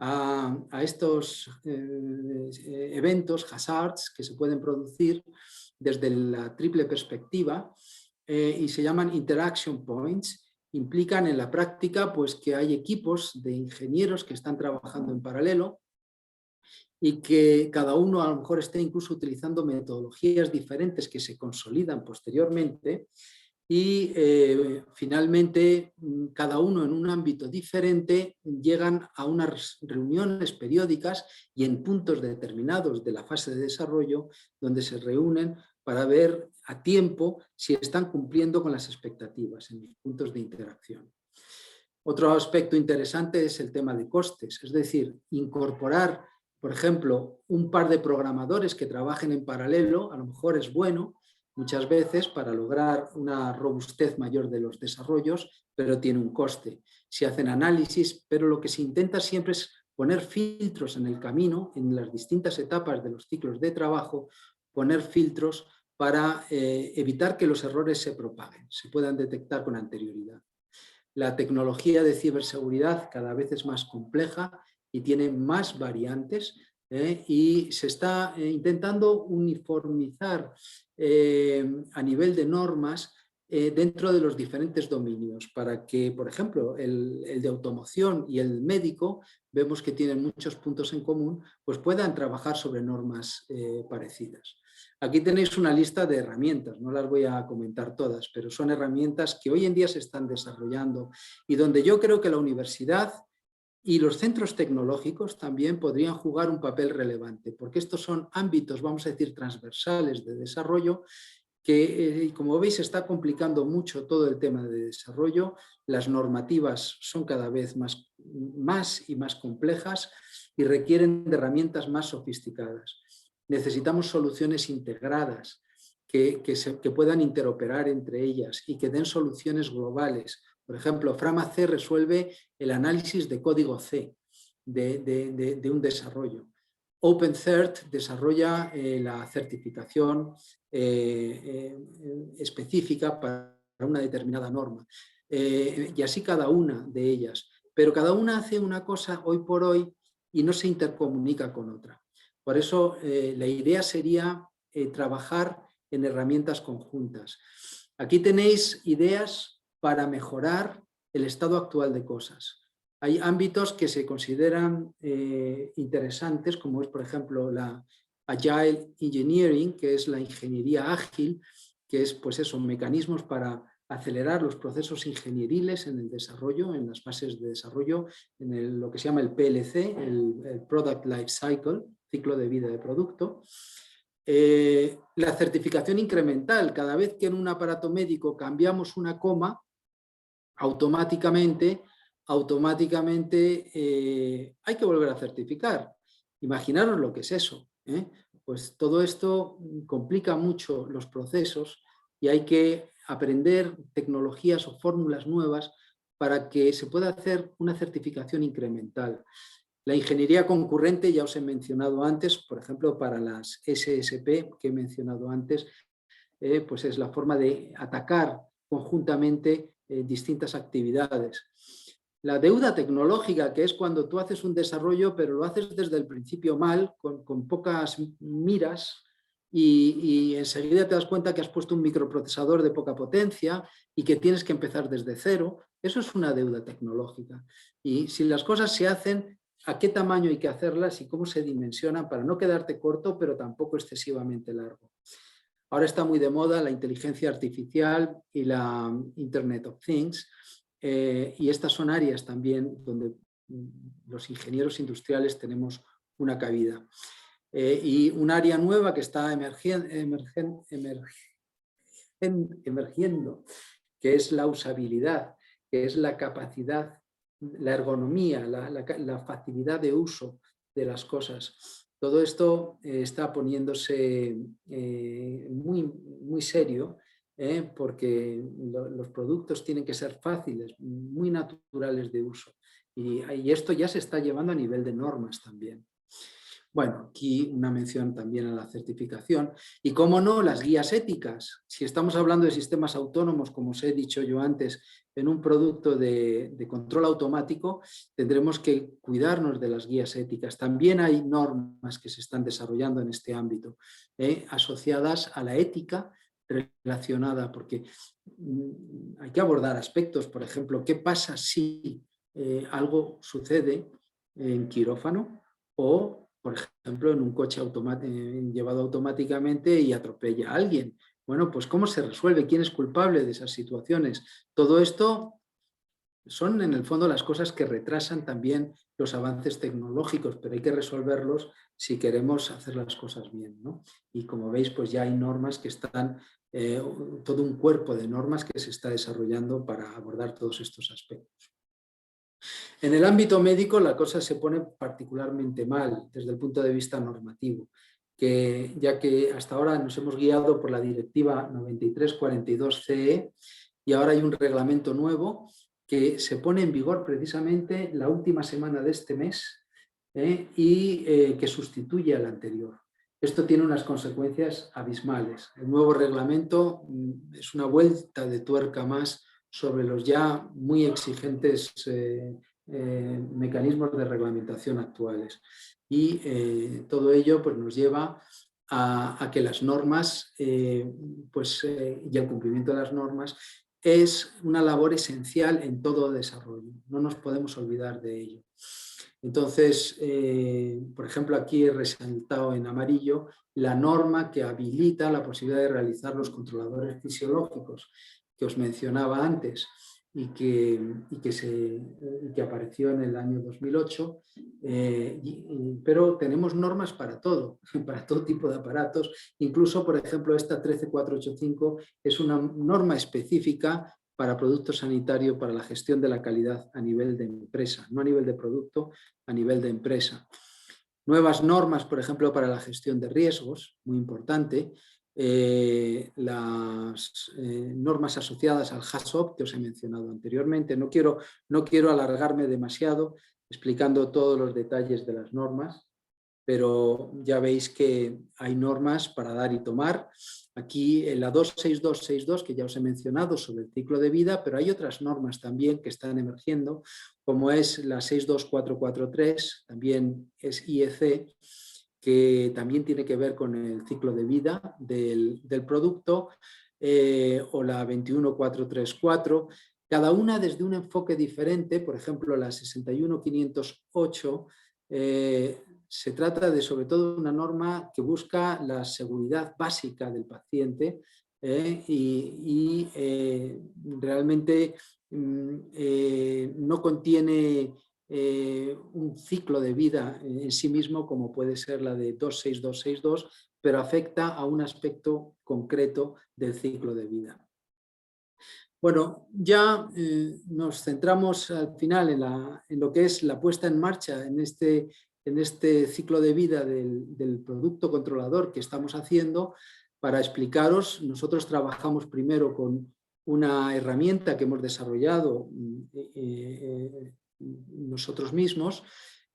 a estos eventos, hazards, que se pueden producir desde la triple perspectiva y se llaman interaction points. Implican en la práctica pues, que hay equipos de ingenieros que están trabajando en paralelo y que cada uno a lo mejor esté incluso utilizando metodologías diferentes que se consolidan posteriormente y finalmente cada uno en un ámbito diferente llegan a unas reuniones periódicas y en puntos determinados de la fase de desarrollo donde se reúnen para ver a tiempo si están cumpliendo con las expectativas en los puntos de interacción. Otro aspecto interesante es el tema de costes, es decir, incorporar, por ejemplo, un par de programadores que trabajen en paralelo, a lo mejor es bueno muchas veces para lograr una robustez mayor de los desarrollos, pero tiene un coste. Se hacen análisis, pero lo que se intenta siempre es poner filtros en el camino, en las distintas etapas de los ciclos de trabajo, poner filtros para evitar que los errores se propaguen, se puedan detectar con anterioridad. La tecnología de ciberseguridad cada vez es más compleja y tiene más variantes y se está intentando uniformizar a nivel de normas dentro de los diferentes dominios para que, por ejemplo, el de automoción y el médico, vemos que tienen muchos puntos en común, pues puedan trabajar sobre normas parecidas. Aquí tenéis una lista de herramientas, no las voy a comentar todas, pero son herramientas que hoy en día se están desarrollando y donde yo creo que la universidad y los centros tecnológicos también podrían jugar un papel relevante, porque estos son ámbitos, vamos a decir, transversales de desarrollo que, como veis, está complicando mucho todo el tema de desarrollo. Las normativas son cada vez más y más complejas y requieren de herramientas más sofisticadas. Necesitamos soluciones integradas que puedan interoperar entre ellas y que den soluciones globales. Por ejemplo, Frama-C resuelve el análisis de código C de un desarrollo. OpenCert desarrolla la certificación específica para una determinada norma. Y así cada una de ellas. Pero cada una hace una cosa hoy por hoy y no se intercomunica con otra. Por eso la idea sería trabajar en herramientas conjuntas. Aquí tenéis ideas para mejorar el estado actual de cosas. Hay ámbitos que se consideran interesantes, como es, por ejemplo, la Agile Engineering, que es la ingeniería ágil, que es, pues eso, mecanismos para acelerar los procesos ingenieriles en el desarrollo, en las fases de desarrollo, en lo que se llama el PLC, el Product Life Cycle, ciclo de vida de producto. La certificación incremental, cada vez que en un aparato médico cambiamos una coma, automáticamente hay que volver a certificar. Imaginaros lo que es eso. Pues todo esto complica mucho los procesos y hay que aprender tecnologías o fórmulas nuevas para que se pueda hacer una certificación incremental. La ingeniería concurrente, ya os he mencionado antes, por ejemplo, para las SSP que he mencionado antes, pues es la forma de atacar conjuntamente distintas actividades. La deuda tecnológica, que es cuando tú haces un desarrollo, pero lo haces desde el principio mal, con pocas miras, y enseguida te das cuenta que has puesto un microprocesador de poca potencia y que tienes que empezar desde cero. Eso es una deuda tecnológica. Y si las cosas se hacen, ¿a qué tamaño hay que hacerlas y cómo se dimensionan para no quedarte corto, pero tampoco excesivamente largo? Ahora está muy de moda la inteligencia artificial y la Internet of Things, y estas son áreas también donde los ingenieros industriales tenemos una cabida. Y un área nueva que está emergiendo, que es la usabilidad, que es la capacidad la ergonomía, la facilidad de uso de las cosas. Todo esto está poniéndose muy serio, porque los productos tienen que ser fáciles, muy naturales de uso. Y esto ya se está llevando a nivel de normas también. Bueno, aquí una mención también a la certificación y, cómo no, las guías éticas. Si estamos hablando de sistemas autónomos, como os he dicho yo antes, en un producto de control automático, tendremos que cuidarnos de las guías éticas. También hay normas que se están desarrollando en este ámbito, asociadas a la ética relacionada, porque hay que abordar aspectos, por ejemplo, ¿qué pasa si algo sucede en quirófano o, por ejemplo, en un coche llevado automáticamente y atropella a alguien? Bueno, pues ¿cómo se resuelve? ¿Quién es culpable de esas situaciones? Todo esto son, en el fondo, las cosas que retrasan también los avances tecnológicos, pero hay que resolverlos si queremos hacer las cosas bien, ¿no? Y como veis, pues ya hay normas que están, todo un cuerpo de normas que se está desarrollando para abordar todos estos aspectos. En el ámbito médico la cosa se pone particularmente mal desde el punto de vista normativo, ya que hasta ahora nos hemos guiado por la Directiva 93/42/CE y ahora hay un reglamento nuevo que se pone en vigor precisamente la última semana de este mes, y que sustituye al anterior. Esto tiene unas consecuencias abismales. El nuevo reglamento es una vuelta de tuerca más sobre los ya muy exigentes mecanismos de reglamentación actuales. Y todo ello pues, nos lleva a que las normas y el cumplimiento de las normas es una labor esencial en todo desarrollo. No nos podemos olvidar de ello. Entonces, por ejemplo, aquí he resaltado en amarillo la norma que habilita la posibilidad de realizar los controladores fisiológicos que os mencionaba antes y que apareció en el año 2008, pero tenemos normas para todo tipo de aparatos. Incluso, por ejemplo, esta 13485 es una norma específica para producto sanitario para la gestión de la calidad a nivel de empresa, no a nivel de producto, a nivel de empresa. Nuevas normas, por ejemplo, para la gestión de riesgos, muy importante. Las normas asociadas al HACCP que os he mencionado anteriormente. No quiero alargarme demasiado explicando todos los detalles de las normas, pero ya veis que hay normas para dar y tomar. Aquí en la 26262, que ya os he mencionado, sobre el ciclo de vida, pero hay otras normas también que están emergiendo, como es la 62443, también es IEC, que también tiene que ver con el ciclo de vida del producto, o la 21434, cada una desde un enfoque diferente. Por ejemplo, la 61508 se trata de, sobre todo, una norma que busca la seguridad básica del paciente, y realmente no contiene un ciclo de vida en sí mismo como puede ser la de 26262, pero afecta a un aspecto concreto del ciclo de vida. Bueno, ya nos centramos al final en lo que es la puesta en marcha en este ciclo de vida del producto controlador que estamos haciendo. Para explicaros, nosotros trabajamos primero con una herramienta que hemos desarrollado nosotros mismos,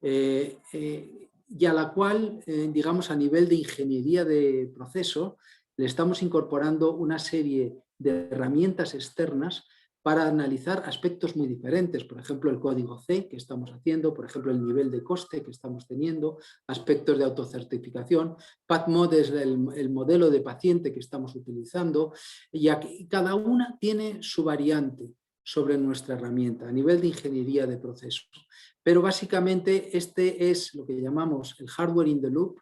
y a la cual, digamos, a nivel de ingeniería de proceso, le estamos incorporando una serie de herramientas externas para analizar aspectos muy diferentes. Por ejemplo, el código C que estamos haciendo, por ejemplo, el nivel de coste que estamos teniendo, aspectos de autocertificación. PathMod es el modelo de paciente que estamos utilizando, y aquí cada una tiene su variante sobre nuestra herramienta a nivel de ingeniería de proceso. Pero básicamente este es lo que llamamos el Hardware in the Loop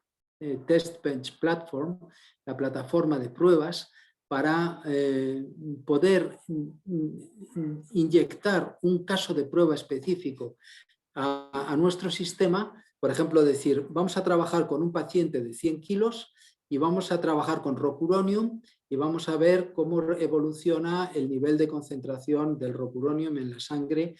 Test Bench Platform, la plataforma de pruebas para poder inyectar un caso de prueba específico a nuestro sistema. Por ejemplo, decir, vamos a trabajar con un paciente de 100 kilos y vamos a trabajar con rocuronium y vamos a ver cómo evoluciona el nivel de concentración del rocuronium en la sangre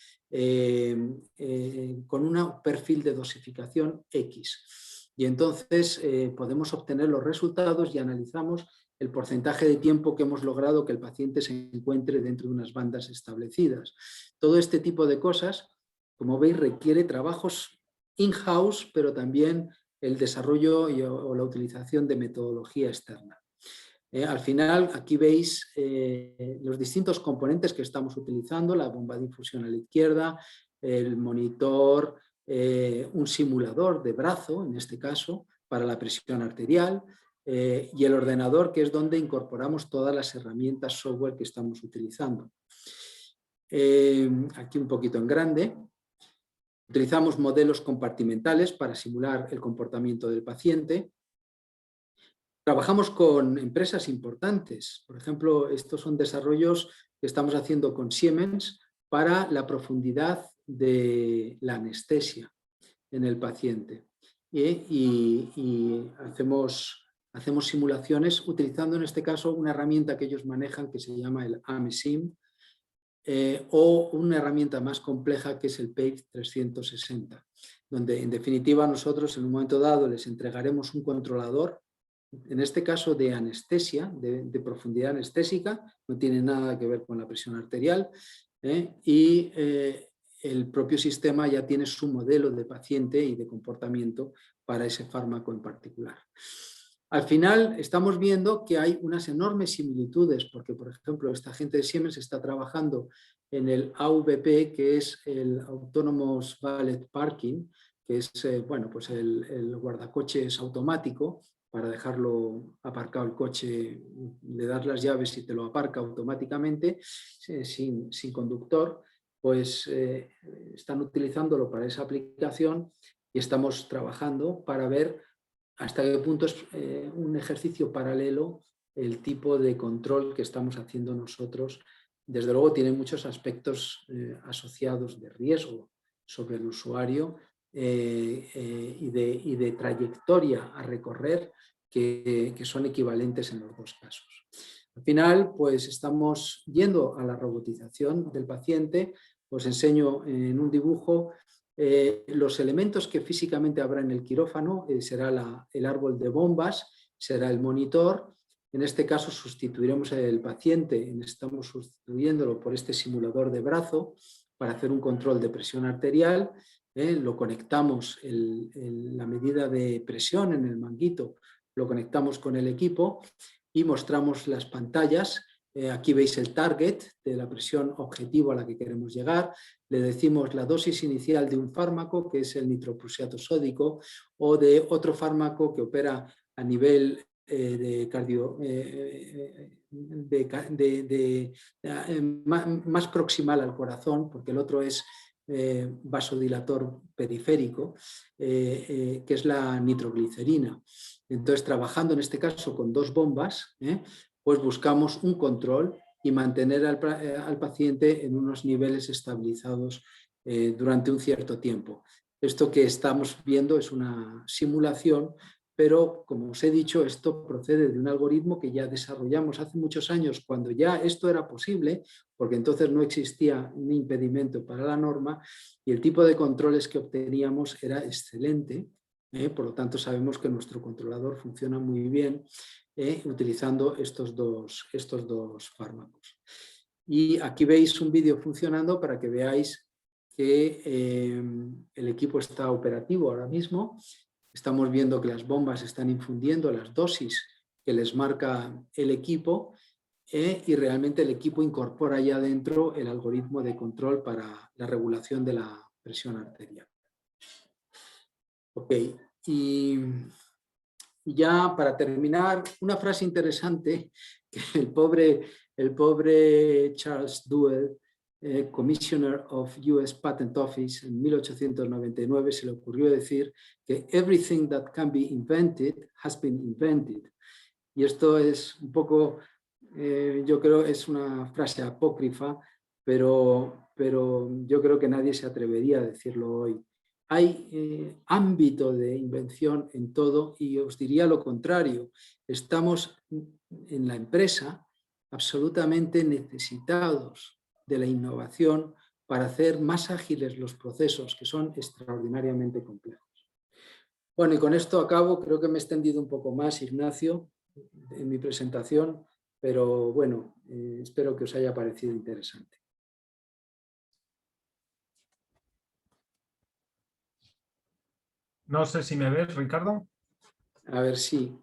con un perfil de dosificación X. Y entonces podemos obtener los resultados y analizamos el porcentaje de tiempo que hemos logrado que el paciente se encuentre dentro de unas bandas establecidas. Todo este tipo de cosas, como veis, requiere trabajos in-house, pero también el desarrollo o la utilización de metodología externa. Al final, aquí veis los distintos componentes que estamos utilizando, la bomba de infusión a la izquierda, el monitor, un simulador de brazo, en este caso, para la presión arterial, y el ordenador, que es donde incorporamos todas las herramientas software que estamos utilizando. Aquí un poquito en grande. Utilizamos modelos compartimentales para simular el comportamiento del paciente. Trabajamos con empresas importantes. Por ejemplo, estos son desarrollos que estamos haciendo con Siemens para la profundidad de la anestesia en el paciente. Y hacemos simulaciones utilizando en este caso una herramienta que ellos manejan que se llama el AMESIM o una herramienta más compleja que es el PAVE 360, donde en definitiva nosotros en un momento dado les entregaremos un controlador, en este caso de anestesia, de profundidad anestésica, no tiene nada que ver con la presión arterial, y el propio sistema ya tiene su modelo de paciente y de comportamiento para ese fármaco en particular. Al final estamos viendo que hay unas enormes similitudes, porque por ejemplo esta gente de Siemens está trabajando en el AVP, que es el Autonomous Valet Parking, que es bueno, pues el guardacoches automático, para dejarlo aparcado el coche, le das las llaves y te lo aparca automáticamente sin conductor. Pues están utilizándolo para esa aplicación y estamos trabajando para ver hasta qué punto es un ejercicio paralelo el tipo de control que estamos haciendo nosotros. Desde luego tiene muchos aspectos asociados de riesgo sobre el usuario y de trayectoria a recorrer que son equivalentes en los dos casos. Al final, pues estamos yendo a la robotización del paciente. Os enseño en un dibujo los elementos que físicamente habrá en el quirófano. Será el árbol de bombas, será el monitor. En este caso sustituiremos el paciente, estamos sustituyéndolo por este simulador de brazo para hacer un control de presión arterial. Lo conectamos, la medida de presión en el manguito, lo conectamos con el equipo y mostramos las pantallas. Aquí veis el target de la presión objetivo a la que queremos llegar. Le decimos la dosis inicial de un fármaco, que es el nitroprusiato sódico, o de otro fármaco que opera a nivel más proximal al corazón, porque el otro es vasodilator periférico, que es la nitroglicerina. Entonces, trabajando en este caso con dos bombas, pues buscamos un control y mantener al paciente en unos niveles estabilizados durante un cierto tiempo. Esto que estamos viendo es una simulación, pero como os he dicho, esto procede de un algoritmo que ya desarrollamos hace muchos años, cuando ya esto era posible, porque entonces no existía un impedimento para la norma y el tipo de controles que obteníamos era excelente. Por lo tanto, sabemos que nuestro controlador funciona muy bien utilizando estos dos fármacos. Y aquí veis un vídeo funcionando para que veáis que el equipo está operativo ahora mismo. Estamos viendo que las bombas están infundiendo las dosis que les marca el equipo y realmente el equipo incorpora ya dentro el algoritmo de control para la regulación de la presión arterial. Ok, y ya para terminar, una frase interesante que el pobre Charles Duell, Commissioner of US Patent Office en 1899, se le ocurrió decir que everything that can be invented has been invented. Y esto es un poco, yo creo, es una frase apócrifa, pero yo creo que nadie se atrevería a decirlo hoy. Hay ámbito de invención en todo y os diría lo contrario. Estamos en la empresa absolutamente necesitados de la innovación para hacer más ágiles los procesos, que son extraordinariamente complejos. Bueno, y con esto acabo. Creo que me he extendido un poco más, Ignacio, en mi presentación, pero bueno, espero que os haya parecido interesante. No sé si me ves, Ricardo. A ver, sí.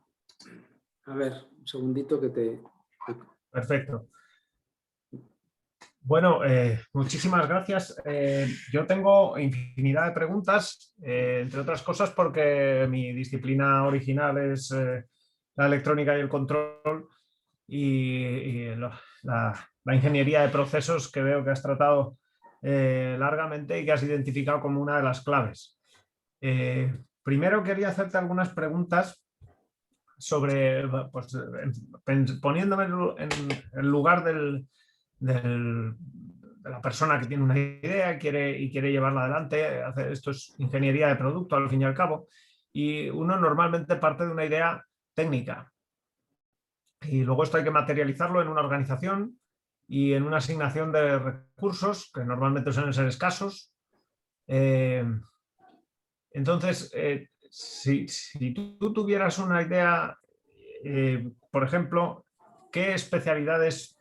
A ver, un segundito que te... Perfecto. Bueno, muchísimas gracias. Yo tengo infinidad de preguntas, entre otras cosas porque mi disciplina original es la electrónica y el control y la ingeniería de procesos, que veo que has tratado largamente y que has identificado como una de las claves. Primero quería hacerte algunas preguntas sobre, pues, poniéndome en el lugar de la persona que tiene una idea y quiere llevarla adelante. Esto es ingeniería de producto, al fin y al cabo, y uno normalmente parte de una idea técnica y luego esto hay que materializarlo en una organización y en una asignación de recursos que normalmente suelen ser escasos. Entonces, si tú tuvieras una idea, por ejemplo, ¿qué especialidades,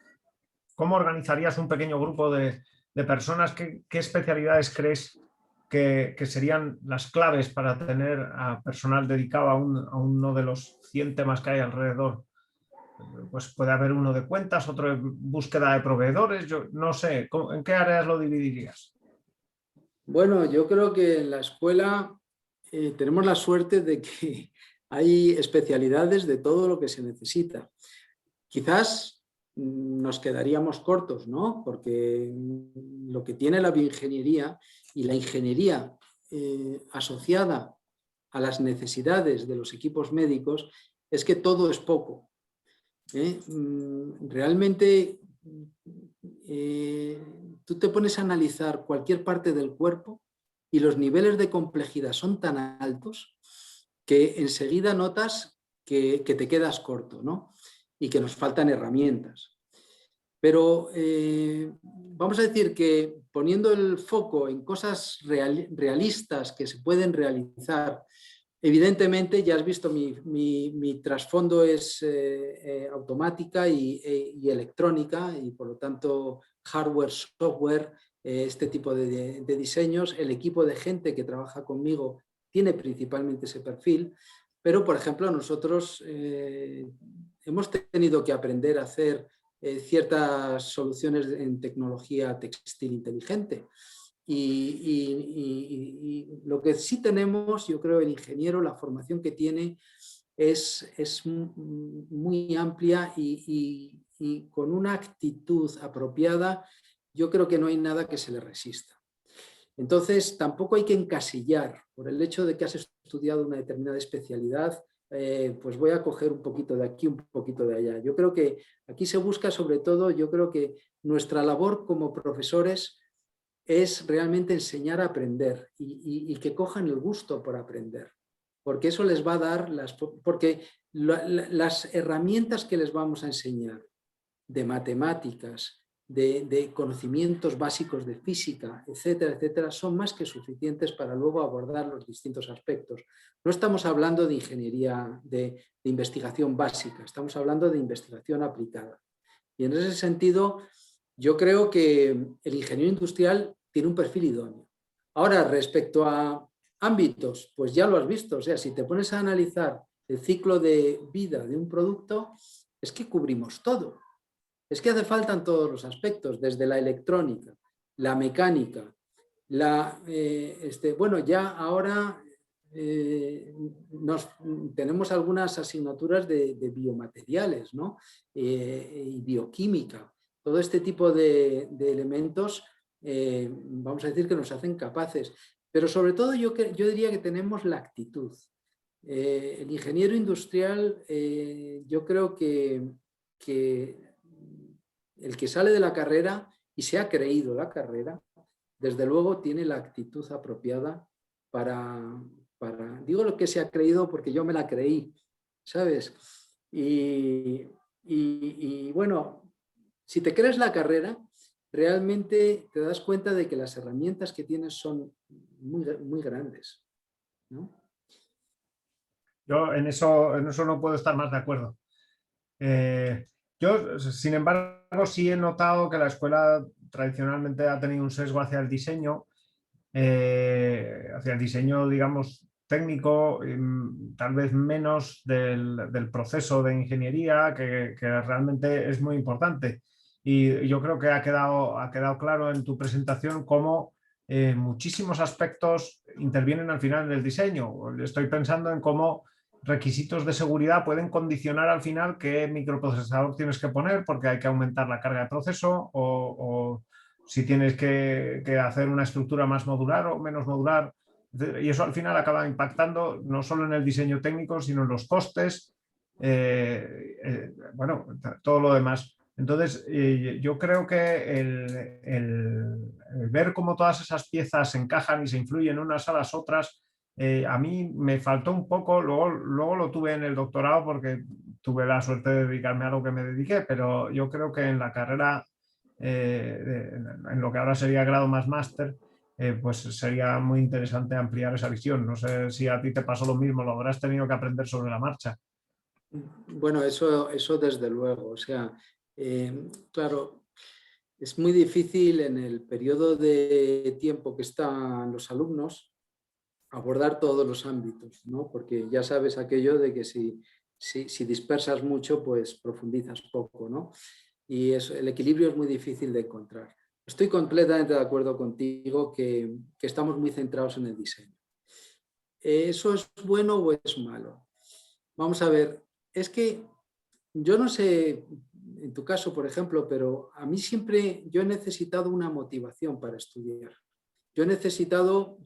cómo organizarías un pequeño grupo de personas? ¿Qué especialidades crees que serían las claves para tener a personal dedicado a uno de los 100 temas que hay alrededor? Pues puede haber uno de cuentas, otro de búsqueda de proveedores. Yo no sé, ¿en qué áreas lo dividirías? Bueno, yo creo que en la escuela tenemos la suerte de que hay especialidades de todo lo que se necesita. Quizás nos quedaríamos cortos, ¿no? Porque lo que tiene la bioingeniería y la ingeniería asociada a las necesidades de los equipos médicos es que todo es poco. Realmente tú te pones a analizar cualquier parte del cuerpo y los niveles de complejidad son tan altos que enseguida notas que te quedas corto, ¿no? Y que nos faltan herramientas. Pero vamos a decir que poniendo el foco en cosas realistas que se pueden realizar, evidentemente ya has visto mi trasfondo es automática y electrónica y por lo tanto hardware, software, este tipo de diseños. El equipo de gente que trabaja conmigo tiene principalmente ese perfil, pero por ejemplo nosotros hemos tenido que aprender a hacer ciertas soluciones en tecnología textil inteligente. Y lo que sí tenemos, yo creo, el ingeniero, la formación que tiene es muy amplia y con una actitud apropiada, yo creo que no hay nada que se le resista. Entonces, tampoco hay que encasillar por el hecho de que has estudiado una determinada especialidad, pues voy a coger un poquito de aquí, un poquito de allá. Yo creo que aquí se busca sobre todo, yo creo que nuestra labor como profesores es realmente enseñar a aprender y que cojan el gusto por aprender, porque eso les va a dar porque las herramientas que les vamos a enseñar de matemáticas, de conocimientos básicos de física, etcétera, etcétera, son más que suficientes para luego abordar los distintos aspectos. No estamos hablando de ingeniería, de investigación básica, estamos hablando de investigación aplicada. Y en ese sentido, yo creo que el ingeniero industrial tiene un perfil idóneo. Ahora, respecto a ámbitos, pues ya lo has visto. O sea, si te pones a analizar el ciclo de vida de un producto, es que cubrimos todo. Es que hace falta en todos los aspectos, desde la electrónica, la mecánica, bueno, ya ahora tenemos algunas asignaturas de biomateriales, ¿no? Y bioquímica. Todo este tipo de elementos, vamos a decir que nos hacen capaces. Pero sobre todo yo diría que tenemos la actitud. El ingeniero industrial, yo creo que el que sale de la carrera y se ha creído la carrera, desde luego tiene la actitud apropiada digo lo que se ha creído porque yo me la creí, ¿sabes? Y Y bueno, si te crees la carrera, realmente te das cuenta de que las herramientas que tienes son muy grandes, ¿no? Yo en eso no puedo estar más de acuerdo. Yo, sin embargo, sí he notado que la escuela tradicionalmente ha tenido un sesgo hacia el diseño, digamos, técnico, tal vez menos del proceso de ingeniería, que realmente es muy importante. Y yo creo que ha quedado claro en tu presentación cómo muchísimos aspectos intervienen al final del diseño. Estoy pensando en cómo requisitos de seguridad pueden condicionar al final qué microprocesador tienes que poner porque hay que aumentar la carga de proceso o si tienes que hacer una estructura más modular o menos modular. Y eso al final acaba impactando no solo en el diseño técnico, sino en los costes, bueno, todo lo demás. Entonces, yo creo que el ver cómo todas esas piezas se encajan y se influyen unas a las otras, a mí me faltó un poco, luego lo tuve en el doctorado porque tuve la suerte de dedicarme a lo que me dediqué, pero yo creo que en la carrera, en lo que ahora sería grado más máster, pues sería muy interesante ampliar esa visión. No sé si a ti te pasó lo mismo, lo habrás tenido que aprender sobre la marcha. Bueno, eso desde luego. O sea, claro, es muy difícil en el periodo de tiempo que están los alumnos abordar todos los ámbitos, ¿no? Porque ya sabes aquello de que si dispersas mucho, pues profundizas poco, ¿no? Y el equilibrio es muy difícil de encontrar. Estoy completamente de acuerdo contigo que estamos muy centrados en el diseño. ¿Eso es bueno o es malo? Vamos a ver, es que yo no sé, en tu caso, por ejemplo, pero a mí siempre yo he necesitado una motivación para estudiar. Yo he necesitado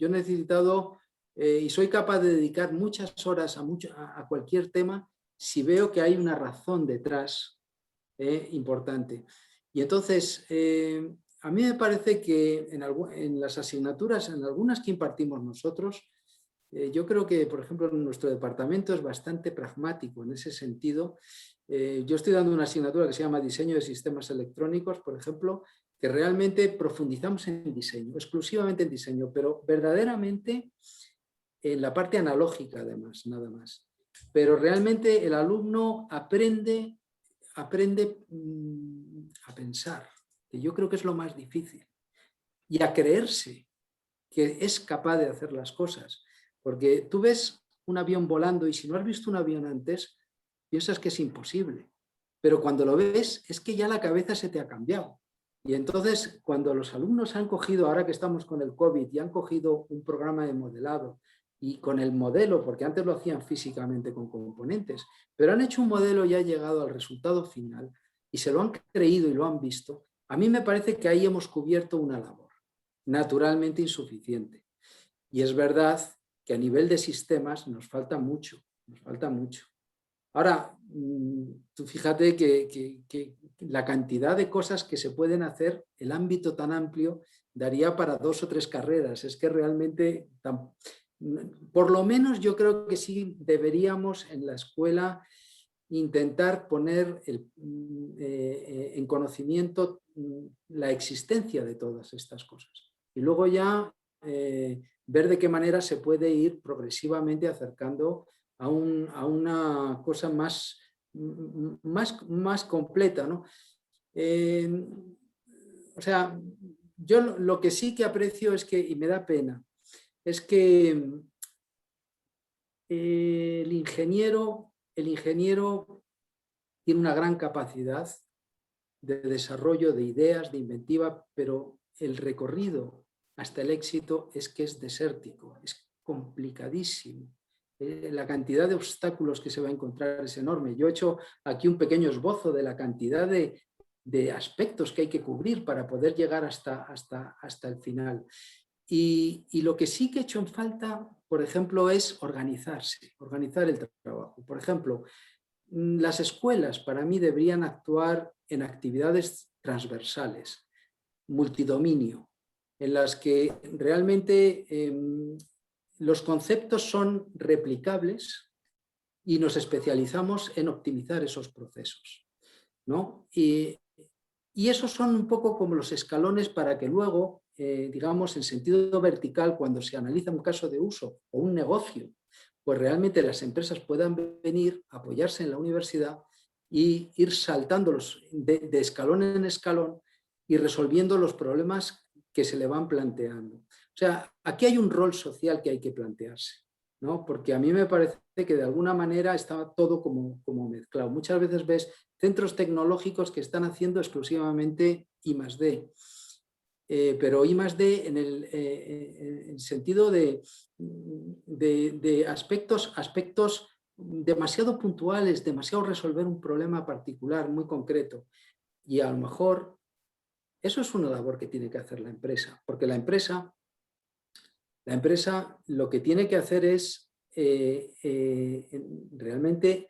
y soy capaz de dedicar muchas horas a cualquier tema si veo que hay una razón detrás importante. Y entonces, a mí me parece que en las asignaturas, en algunas que impartimos nosotros, yo creo que, por ejemplo, nuestro departamento es bastante pragmático en ese sentido. Yo estoy dando una asignatura que se llama Diseño de Sistemas Electrónicos, por ejemplo, que realmente profundizamos en diseño, exclusivamente en diseño, pero verdaderamente en la parte analógica además, nada más. Pero realmente el alumno aprende a pensar, que yo creo que es lo más difícil, y a creerse que es capaz de hacer las cosas. Porque tú ves un avión volando y si no has visto un avión antes, piensas que es imposible. Pero cuando lo ves, es que ya la cabeza se te ha cambiado. Y entonces, cuando los alumnos han cogido, ahora que estamos con el COVID, y han cogido un programa de modelado, y con el modelo, porque antes lo hacían físicamente con componentes, pero han hecho un modelo y ha llegado al resultado final, y se lo han creído y lo han visto, a mí me parece que ahí hemos cubierto una labor naturalmente insuficiente. Y es verdad que a nivel de sistemas nos falta mucho, nos falta mucho. Ahora, tú fíjate que la cantidad de cosas que se pueden hacer, el ámbito tan amplio, daría para 2 o 3 carreras. Es que realmente, por lo menos yo creo que sí deberíamos en la escuela intentar poner en conocimiento la existencia de todas estas cosas. Y luego ya ver de qué manera se puede ir progresivamente acercando a una cosa más completa, ¿no? O sea, yo lo que sí que aprecio es que, y me da pena, es que el ingeniero tiene una gran capacidad de desarrollo de ideas, de inventiva, pero el recorrido hasta el éxito es que es desértico, es complicadísimo. La cantidad de obstáculos que se va a encontrar es enorme. Yo he hecho aquí un pequeño esbozo de la cantidad de aspectos que hay que cubrir para poder llegar hasta el final. Y lo que sí que he hecho en falta, por ejemplo, es organizarse, organizar el trabajo. Por ejemplo, las escuelas para mí deberían actuar en actividades transversales, multidominio, en las que realmente los conceptos son replicables y nos especializamos en optimizar esos procesos. ¿no? Y esos son un poco como los escalones para que luego, digamos, en sentido vertical, cuando se analiza un caso de uso o un negocio, pues realmente las empresas puedan venir, apoyarse en la universidad y ir saltándolos de escalón en escalón y resolviendo los problemas que se le van planteando. O sea, aquí hay un rol social que hay que plantearse, ¿no? Porque a mí me parece que de alguna manera está todo como mezclado. Muchas veces ves centros tecnológicos que están haciendo exclusivamente I+D. Pero I+D en el sentido de aspectos demasiado puntuales, demasiado resolver un problema particular, muy concreto. Y a lo mejor eso es una labor que tiene que hacer la empresa, porque la empresa lo que tiene que hacer es realmente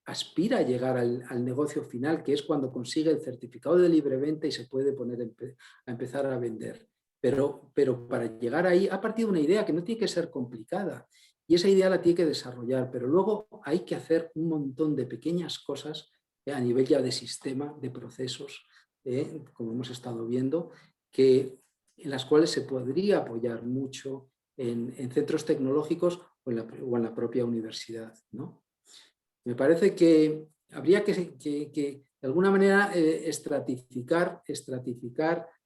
aspira a llegar al negocio final, que es cuando consigue el certificado de libre venta y se puede poner a empezar a vender. Pero para llegar ahí ha partido una idea que no tiene que ser complicada y esa idea la tiene que desarrollar, pero luego hay que hacer un montón de pequeñas cosas a nivel ya de sistema, de procesos, como hemos estado viendo, en las cuales se podría apoyar mucho en centros tecnológicos o en la propia universidad, ¿no? Me parece que habría que de alguna manera estratificar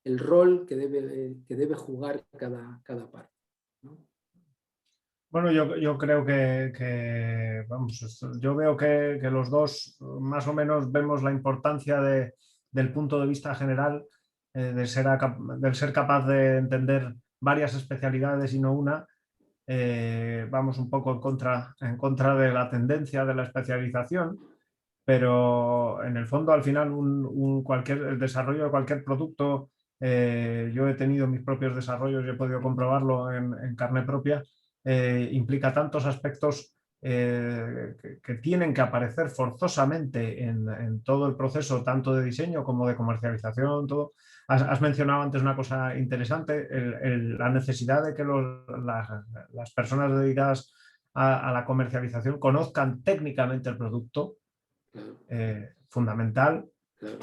el rol que debe jugar cada parte, ¿no? Bueno, yo creo vamos, yo veo que los dos más o menos vemos la importancia del punto de vista general, del ser capaz de entender varias especialidades y no una. Vamos un poco en contra de la tendencia de la especialización, pero en el fondo al final el desarrollo de cualquier producto, yo he tenido mis propios desarrollos y he podido comprobarlo en carne propia, implica tantos aspectos que tienen que aparecer forzosamente en todo el proceso, tanto de diseño como de comercialización, todo. Has mencionado antes una cosa interesante, la necesidad de que las personas dedicadas a la comercialización conozcan técnicamente el producto, Claro, fundamental. claro.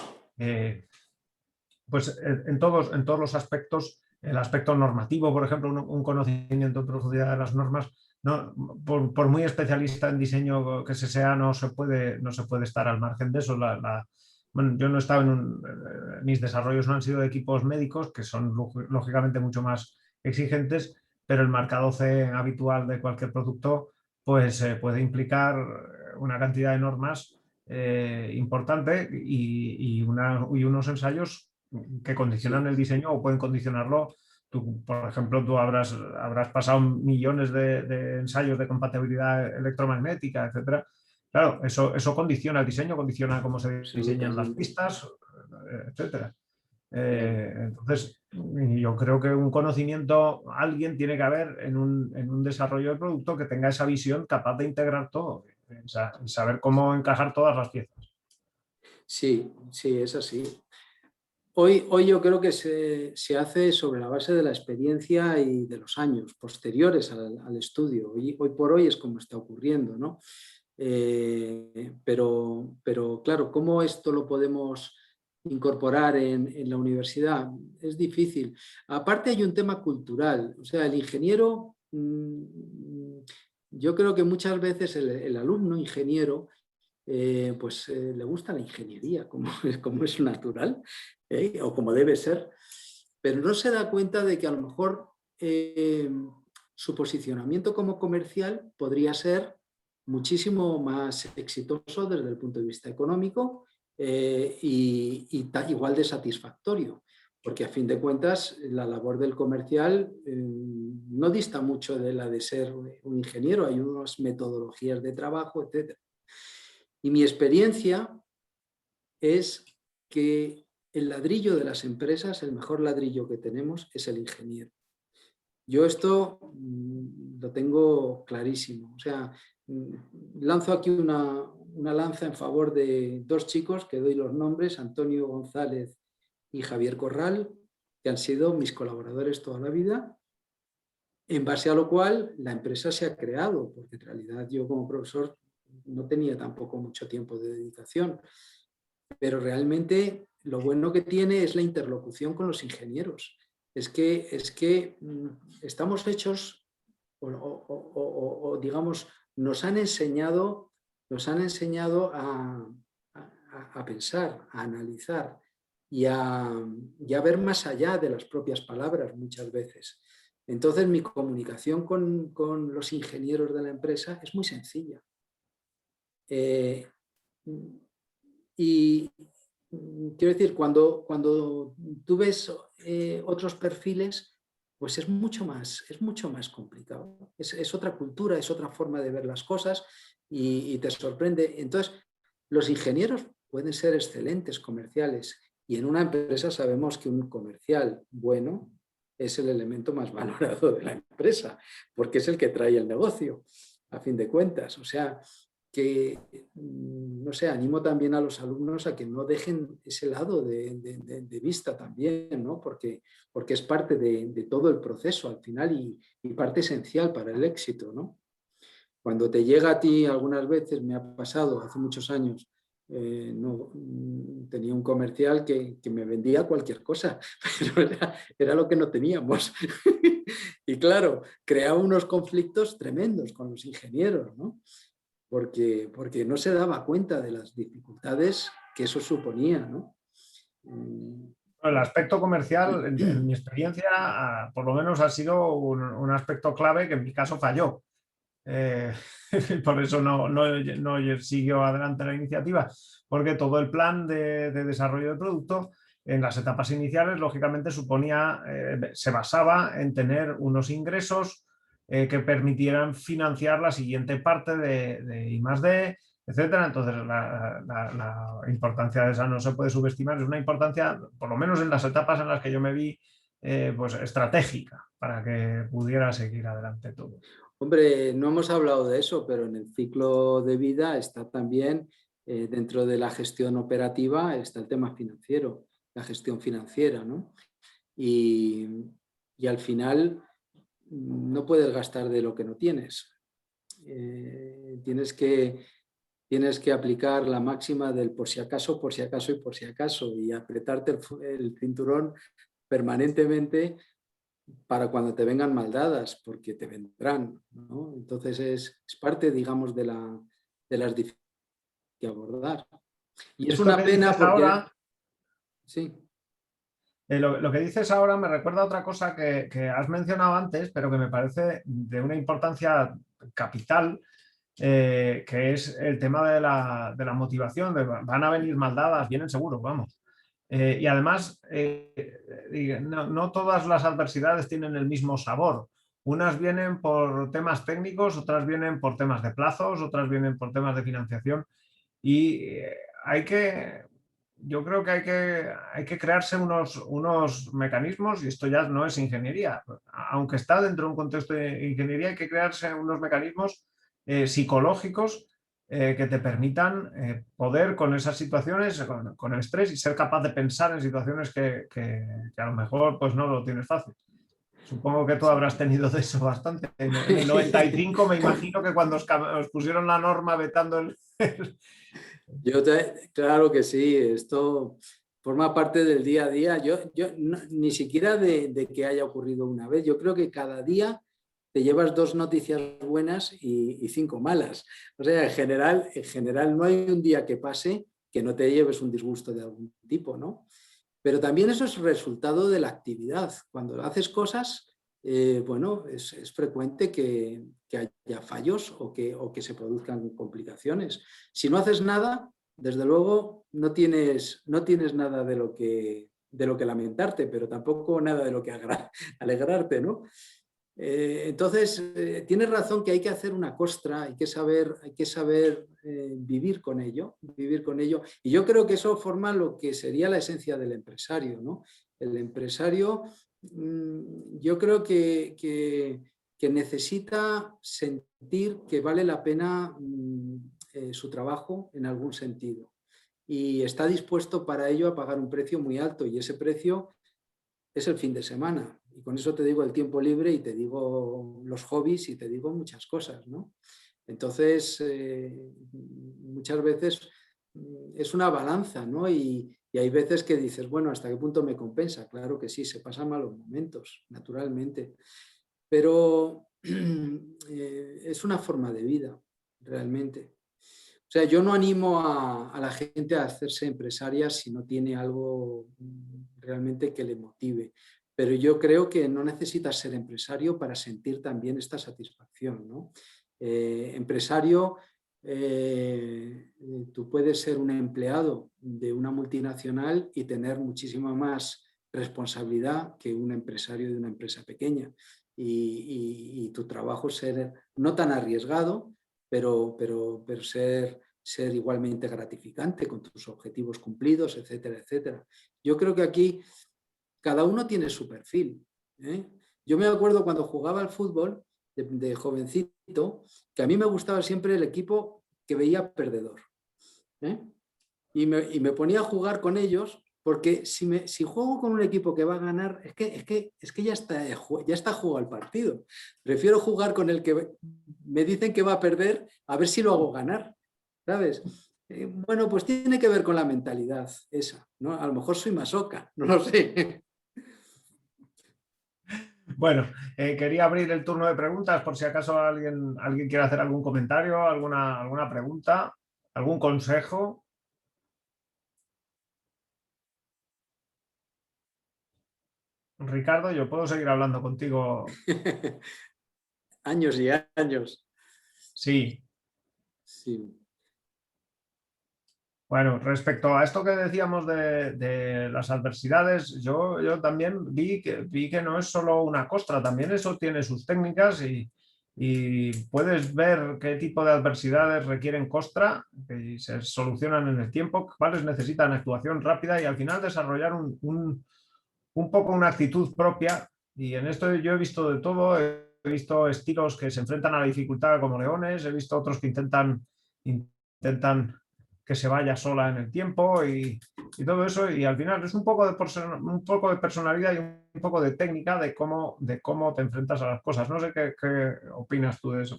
Pues en todos los aspectos, el aspecto normativo, por ejemplo, un conocimiento en profundidad de las normas, no, por muy especialista en diseño que se sea, no se puede estar al margen de eso. Bueno, yo no he estado mis desarrollos no han sido de equipos médicos, que son lógicamente mucho más exigentes, pero el marcado C habitual de cualquier producto pues puede implicar una cantidad de normas importante y unos ensayos que condicionan Sí, el diseño o pueden condicionarlo. Tú, por ejemplo, tú habrás pasado millones de ensayos de compatibilidad electromagnética, etcétera. Claro, eso condiciona el diseño, condiciona cómo se diseñan las absolutamente. pistas, etcétera. Claro. Entonces, yo creo que un conocimiento, alguien tiene que haber en un desarrollo de producto que tenga esa visión capaz de integrar todo, saber cómo encajar todas las piezas. Sí, sí, es así. Hoy yo creo que se hace sobre la base de la experiencia y de los años posteriores al estudio. Y hoy por hoy es como está ocurriendo, ¿no? Pero claro, ¿cómo esto lo podemos incorporar en la universidad? Es difícil. Aparte hay un tema cultural. O sea, el ingeniero, yo creo que muchas veces el alumno ingeniero le gusta la ingeniería, como es natural, o como debe ser, pero no se da cuenta de que a lo mejor su posicionamiento como comercial podría ser muchísimo más exitoso desde el punto de vista económico igual de satisfactorio, porque a fin de cuentas la labor del comercial no dista mucho de la de ser un ingeniero, hay unas metodologías de trabajo, etc. Y mi experiencia es que el ladrillo de las empresas, el mejor ladrillo que tenemos es el ingeniero. Yo esto lo tengo clarísimo. O sea, lanzo aquí una lanza en favor de dos chicos que doy los nombres, Antonio González y Javier Corral, que han sido mis colaboradores toda la vida, en base a lo cual la empresa se ha creado, porque en realidad yo como profesor no tenía tampoco mucho tiempo de dedicación. pero realmente lo bueno que tiene es la interlocución con los ingenieros. Es que estamos hechos, digamos, nos han enseñado a pensar, a analizar y a ver más allá de las propias palabras muchas veces. Entonces mi comunicación con los ingenieros de la empresa es muy sencilla. Y quiero decir, cuando tú ves otros perfiles, pues es mucho más complicado. Es otra cultura, es otra forma de ver las cosas y te sorprende. Entonces, los ingenieros pueden ser excelentes comerciales y en una empresa sabemos que un comercial bueno es el elemento más valorado de la empresa, porque es el que trae el negocio, a fin de cuentas. O sea, que, no sé, animo también a los alumnos a que no dejen ese lado de vista también, ¿no? Porque es parte de todo el proceso al final y parte esencial para el éxito, ¿no? Cuando te llega a ti, algunas veces me ha pasado, hace muchos años, tenía un comercial que me vendía cualquier cosa, pero era lo que no teníamos. Y claro, creaba unos conflictos tremendos con los ingenieros, ¿no? Porque no se daba cuenta de las dificultades que eso suponía, ¿no? El aspecto comercial, en mi experiencia, por lo menos ha sido un aspecto clave que en mi caso falló. Por eso no siguió adelante la iniciativa, porque todo el plan de desarrollo de producto en las etapas iniciales, lógicamente, se basaba en tener unos ingresos que permitieran financiar la siguiente parte de I+D, etcétera. Entonces, la importancia de esa no se puede subestimar, es una importancia, por lo menos en las etapas en las que yo me vi, pues estratégica para que pudiera seguir adelante todo. Hombre, no hemos hablado de eso, pero en el ciclo de vida está también, dentro de la gestión operativa, está el tema financiero, la gestión financiera, ¿no? Y al final no puedes gastar de lo que no tienes. Tienes que aplicar la máxima del por si acaso y por si acaso y apretarte el cinturón permanentemente para cuando te vengan mal dadas, porque te vendrán, ¿no? Entonces es parte, digamos, de las dificultades que abordar. Y es Esto una que pena dices porque... ahora, Sí. lo que dices ahora me recuerda a otra cosa que has mencionado antes, pero que me parece de una importancia capital, que es el tema de la motivación. Van a venir mal dadas, vienen seguros, vamos. Y además, no todas las adversidades tienen el mismo sabor. Unas vienen por temas técnicos, otras vienen por temas de plazos, otras vienen por temas de financiación. Y yo creo que hay que crearse unos mecanismos, y esto ya no es ingeniería, aunque está dentro de un contexto de ingeniería, hay que crearse unos mecanismos psicológicos que te permitan poder con esas situaciones, con el estrés y ser capaz de pensar en situaciones que a lo mejor pues no lo tienes fácil. Supongo que tú habrás tenido de eso bastante. En el 95 me imagino que cuando os pusieron la norma vetando Claro que sí, esto forma parte del día a día. Ni siquiera de que haya ocurrido una vez. Yo creo que cada día te llevas 2 noticias buenas y 5 malas. O sea, en general no hay un día que pase que no te lleves un disgusto de algún tipo, ¿no? Pero también eso es resultado de la actividad. Cuando haces cosas, bueno, es frecuente que haya fallos o que se produzcan complicaciones. Si no haces nada, desde luego no tienes nada de lo que lamentarte, pero tampoco nada de lo que alegrarte, ¿no? Entonces, tienes razón que hay que hacer una costra, hay que saber vivir con ello. Y yo creo que eso forma lo que sería la esencia del empresario, ¿no? El empresario, yo creo que necesita sentir que vale la pena su trabajo en algún sentido. Y está dispuesto para ello a pagar un precio muy alto, y ese precio es el fin de semana. Y con eso te digo el tiempo libre y te digo los hobbies y te digo muchas cosas, ¿no? Entonces, muchas veces es una balanza, ¿no? Y hay veces que dices, bueno, ¿hasta qué punto me compensa? Claro que sí, se pasan malos momentos, naturalmente. Pero es una forma de vida, realmente. O sea, yo no animo a la gente a hacerse empresaria si no tiene algo realmente que le motive. Pero yo creo que no necesitas ser empresario para sentir también esta satisfacción, ¿no? Empresario, tú puedes ser un empleado de una multinacional y tener muchísima más responsabilidad que un empresario de una empresa pequeña. Y tu trabajo ser no tan arriesgado, pero ser igualmente gratificante con tus objetivos cumplidos, etcétera, etcétera. Yo creo que aquí cada uno tiene su perfil, ¿eh? Yo me acuerdo cuando jugaba al fútbol de jovencito, que a mí me gustaba siempre el equipo que veía perdedor, ¿eh? Y me ponía a jugar con ellos, porque si juego con un equipo que va a ganar, es que ya está jugado el partido. Prefiero jugar con el que me dicen que va a perder, a ver si lo hago ganar, ¿sabes? Bueno, pues tiene que ver con la mentalidad esa, ¿no? A lo mejor soy masoca, no lo sé. Bueno, quería abrir el turno de preguntas por si acaso alguien quiere hacer algún comentario, alguna pregunta, algún consejo. Ricardo, yo puedo seguir hablando contigo. Años y años. Sí. Sí. Bueno, respecto a esto que decíamos de las adversidades, yo también vi que no es solo una costra, también eso tiene sus técnicas y puedes ver qué tipo de adversidades requieren costra y se solucionan en el tiempo, cuáles necesitan actuación rápida y al final desarrollar un poco una actitud propia. Y en esto yo he visto de todo, he visto estilos que se enfrentan a la dificultad como leones, he visto otros que intentan que se vaya sola en el tiempo y todo eso. Y al final es un poco de personalidad y un poco de técnica de cómo te enfrentas a las cosas. No sé qué opinas tú de eso.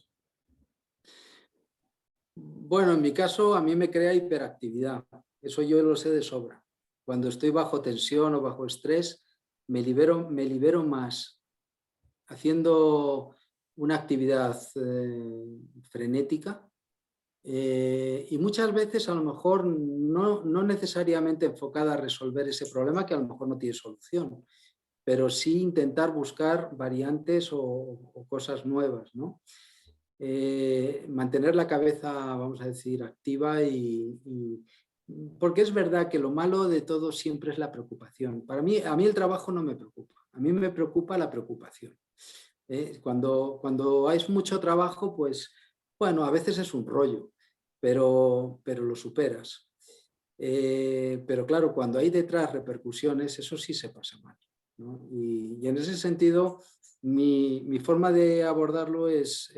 Bueno, en mi caso a mí me crea hiperactividad. Eso yo lo sé de sobra. Cuando estoy bajo tensión o bajo estrés, me libero más haciendo una actividad frenética y muchas veces a lo mejor no necesariamente enfocada a resolver ese problema que a lo mejor no tiene solución, pero sí intentar buscar variantes o cosas nuevas, ¿no? Mantener la cabeza, vamos a decir, activa porque es verdad que lo malo de todo siempre es la preocupación. A mí el trabajo no me preocupa, a mí me preocupa la preocupación. Cuando hay mucho trabajo, pues bueno, a veces es un rollo, pero lo superas. Pero claro, cuando hay detrás repercusiones, eso sí se pasa mal, ¿no? Y en ese sentido, mi forma de abordarlo es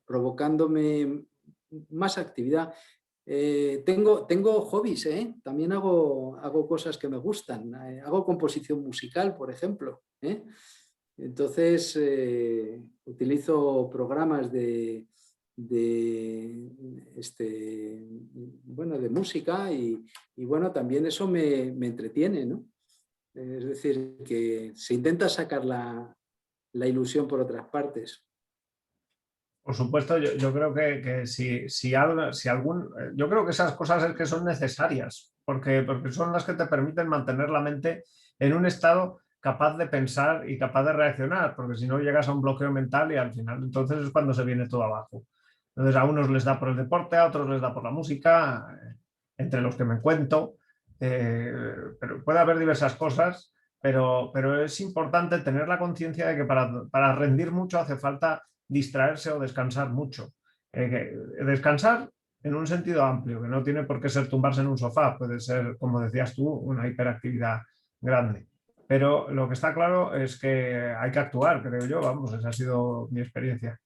provocándome más actividad. Tengo hobbies, ¿eh? También hago cosas que me gustan. Hago composición musical, por ejemplo, ¿eh? Entonces, utilizo programas bueno, de música y bueno, también eso me entretiene, ¿no? Es decir, que se intenta sacar la ilusión por otras partes. Por supuesto, yo creo que yo creo que esas cosas es que son necesarias, porque son las que te permiten mantener la mente en un estado capaz de pensar y capaz de reaccionar, porque si no llegas a un bloqueo mental y al final entonces es cuando se viene todo abajo. Entonces a unos les da por el deporte, a otros les da por la música, entre los que me cuento, pero puede haber diversas cosas, pero es importante tener la conciencia de que para rendir mucho hace falta distraerse o descansar mucho. Descansar en un sentido amplio, que no tiene por qué ser tumbarse en un sofá, puede ser, como decías tú, una hiperactividad grande. Pero lo que está claro es que hay que actuar, creo yo, vamos, esa ha sido mi experiencia.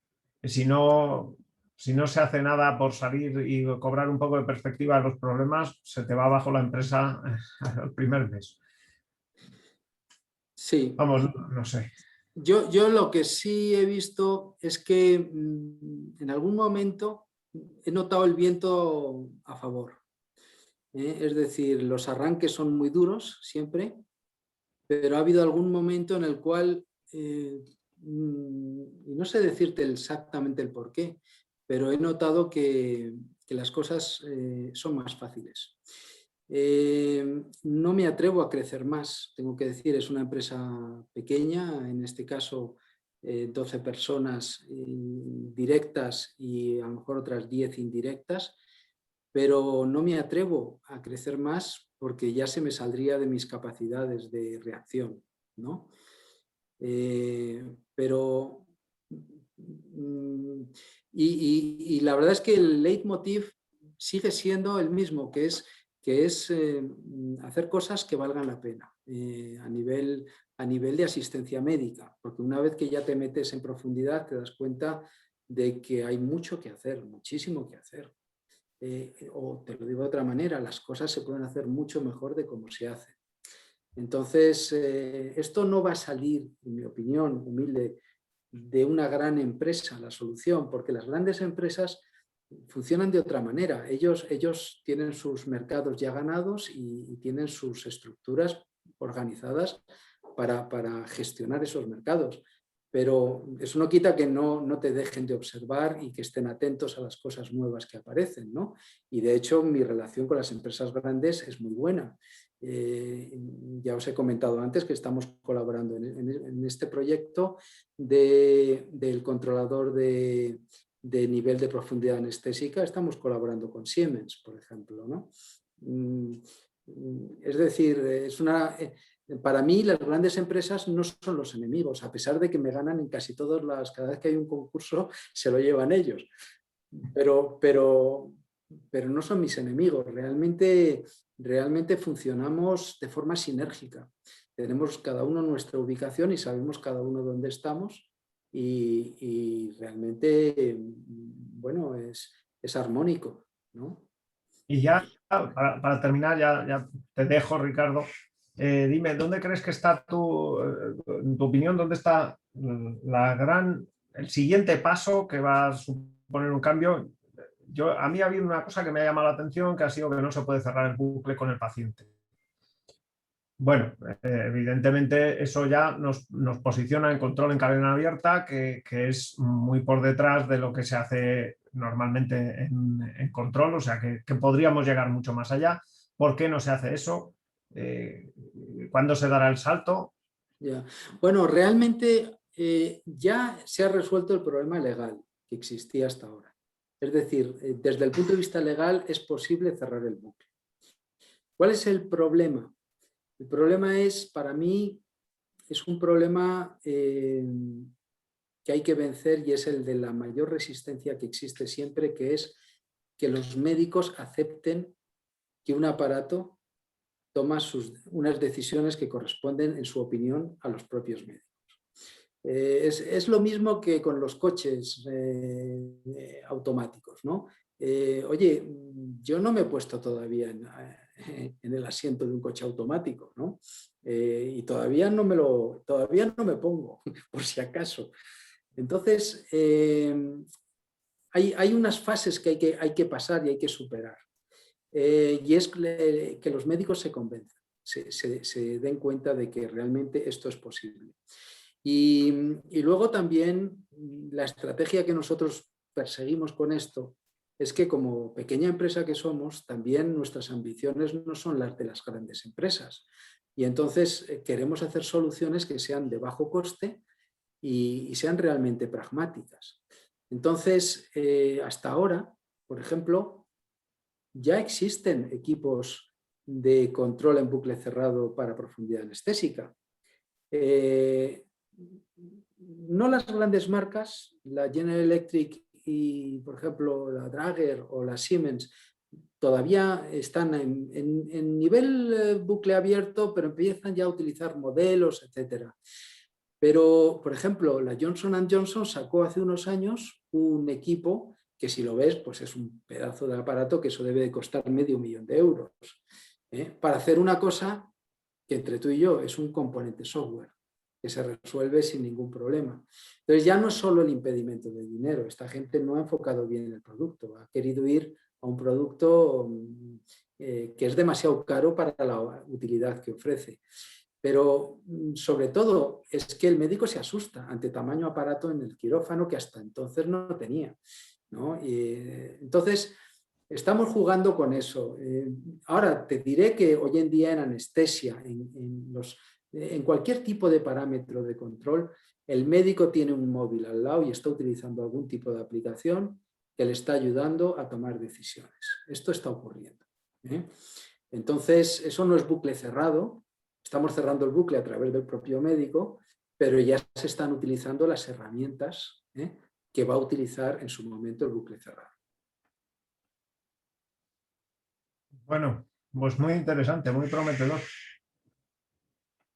Si no, si no se hace nada por salir y cobrar un poco de perspectiva a los problemas, se te va abajo la empresa al primer mes. Sí, Vamos, no sé. yo lo que sí he visto es que en algún momento he notado el viento a favor. Es decir, los arranques son muy duros siempre, pero ha habido algún momento en el cual, y no sé decirte exactamente el por qué, pero he notado que las cosas son más fáciles. No me atrevo a crecer más, tengo que decir, es una empresa pequeña, en este caso 12 personas directas y a lo mejor otras 10 indirectas, pero no me atrevo a crecer más porque ya se me saldría de mis capacidades de reacción, ¿no? Pero y la verdad es que el leitmotiv sigue siendo el mismo, que es hacer cosas que valgan la pena a nivel de asistencia médica, porque una vez que ya te metes en profundidad te das cuenta de que hay mucho que hacer, muchísimo que hacer. O te lo digo de otra manera, las cosas se pueden hacer mucho mejor de cómo se hace. Entonces, esto no va a salir, en mi opinión humilde, de una gran empresa la solución, porque las grandes empresas funcionan de otra manera. Ellos tienen sus mercados ya ganados y tienen sus estructuras organizadas para gestionar esos mercados. Pero eso no quita que no te dejen de observar y que estén atentos a las cosas nuevas que aparecen, ¿no? Y de hecho mi relación con las empresas grandes es muy buena. Ya os he comentado antes que estamos colaborando en este proyecto del controlador de nivel de profundidad anestésica, estamos colaborando con Siemens, por ejemplo, ¿no? Es decir, para mí las grandes empresas no son los enemigos, a pesar de que me ganan en casi todas cada vez que hay un concurso se lo llevan ellos, pero no son mis enemigos, realmente funcionamos de forma sinérgica. Tenemos cada uno nuestra ubicación y sabemos cada uno dónde estamos y realmente, bueno, es armónico, ¿no? Y ya, para terminar, ya te dejo, Ricardo. Dime, ¿dónde crees que está en tu opinión, dónde está el siguiente paso que va a suponer un cambio? A mí ha habido una cosa que me ha llamado la atención, que ha sido que no se puede cerrar el bucle con el paciente. Bueno, evidentemente eso ya nos posiciona en control en cadena abierta, que es muy por detrás de lo que se hace normalmente en control, o sea que podríamos llegar mucho más allá. ¿Por qué no se hace eso? ¿Cuándo se dará el salto? Ya. Bueno, realmente ya se ha resuelto el problema legal que existía hasta ahora. Es decir, desde el punto de vista legal es posible cerrar el bucle. ¿Cuál es el problema? El problema es, para mí, es un problema que hay que vencer y es el de la mayor resistencia que existe siempre, que es que los médicos acepten que un aparato toma unas decisiones que corresponden, en su opinión, a los propios médicos. Es lo mismo que con los coches automáticos, ¿no? Oye, yo no me he puesto todavía en el asiento de un coche automático, ¿no? Y todavía no me pongo, por si acaso. Entonces, hay unas fases que hay que pasar y hay que superar. Y es que los médicos se convenzan, se den cuenta de que realmente esto es posible. Y luego también la estrategia que nosotros perseguimos con esto es que como pequeña empresa que somos, también nuestras ambiciones no son las de las grandes empresas. Y entonces queremos hacer soluciones que sean de bajo coste y sean realmente pragmáticas. Entonces, hasta ahora, por ejemplo, ya existen equipos de control en bucle cerrado para profundidad anestésica. No las grandes marcas, la General Electric y, por ejemplo, la Dräger o la Siemens, todavía están en nivel bucle abierto, pero empiezan ya a utilizar modelos, etc. Pero, por ejemplo, la Johnson & Johnson sacó hace unos años un equipo que, si lo ves, pues es un pedazo de aparato que eso debe de costar $500.000 para hacer una cosa que entre tú y yo es un componente software. que se resuelve sin ningún problema. Entonces ya no es solo el impedimento del dinero, esta gente no ha enfocado bien el producto, ha querido ir a un producto que es demasiado caro para la utilidad que ofrece. Pero sobre todo es que el médico se asusta ante tamaño aparato en el quirófano que hasta entonces no tenía, ¿no? Entonces estamos jugando con eso. Ahora te diré que hoy en día en anestesia, en cualquier tipo de parámetro de control, el médico tiene un móvil al lado y está utilizando algún tipo de aplicación que le está ayudando a tomar decisiones. Esto está ocurriendo. Entonces, eso no es bucle cerrado. Estamos cerrando el bucle a través del propio médico, pero ya se están utilizando las herramientas que va a utilizar en su momento el bucle cerrado. Bueno, pues muy interesante, muy prometedor.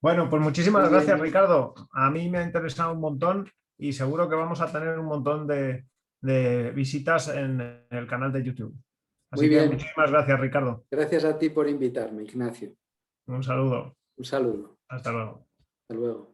Bueno, pues muchísimas gracias, Ricardo. A mí me ha interesado un montón y seguro que vamos a tener un montón de visitas en el canal de YouTube. Así que muchísimas gracias, Ricardo. Gracias a ti por invitarme, Ignacio. Un saludo. Un saludo. Hasta luego. Hasta luego.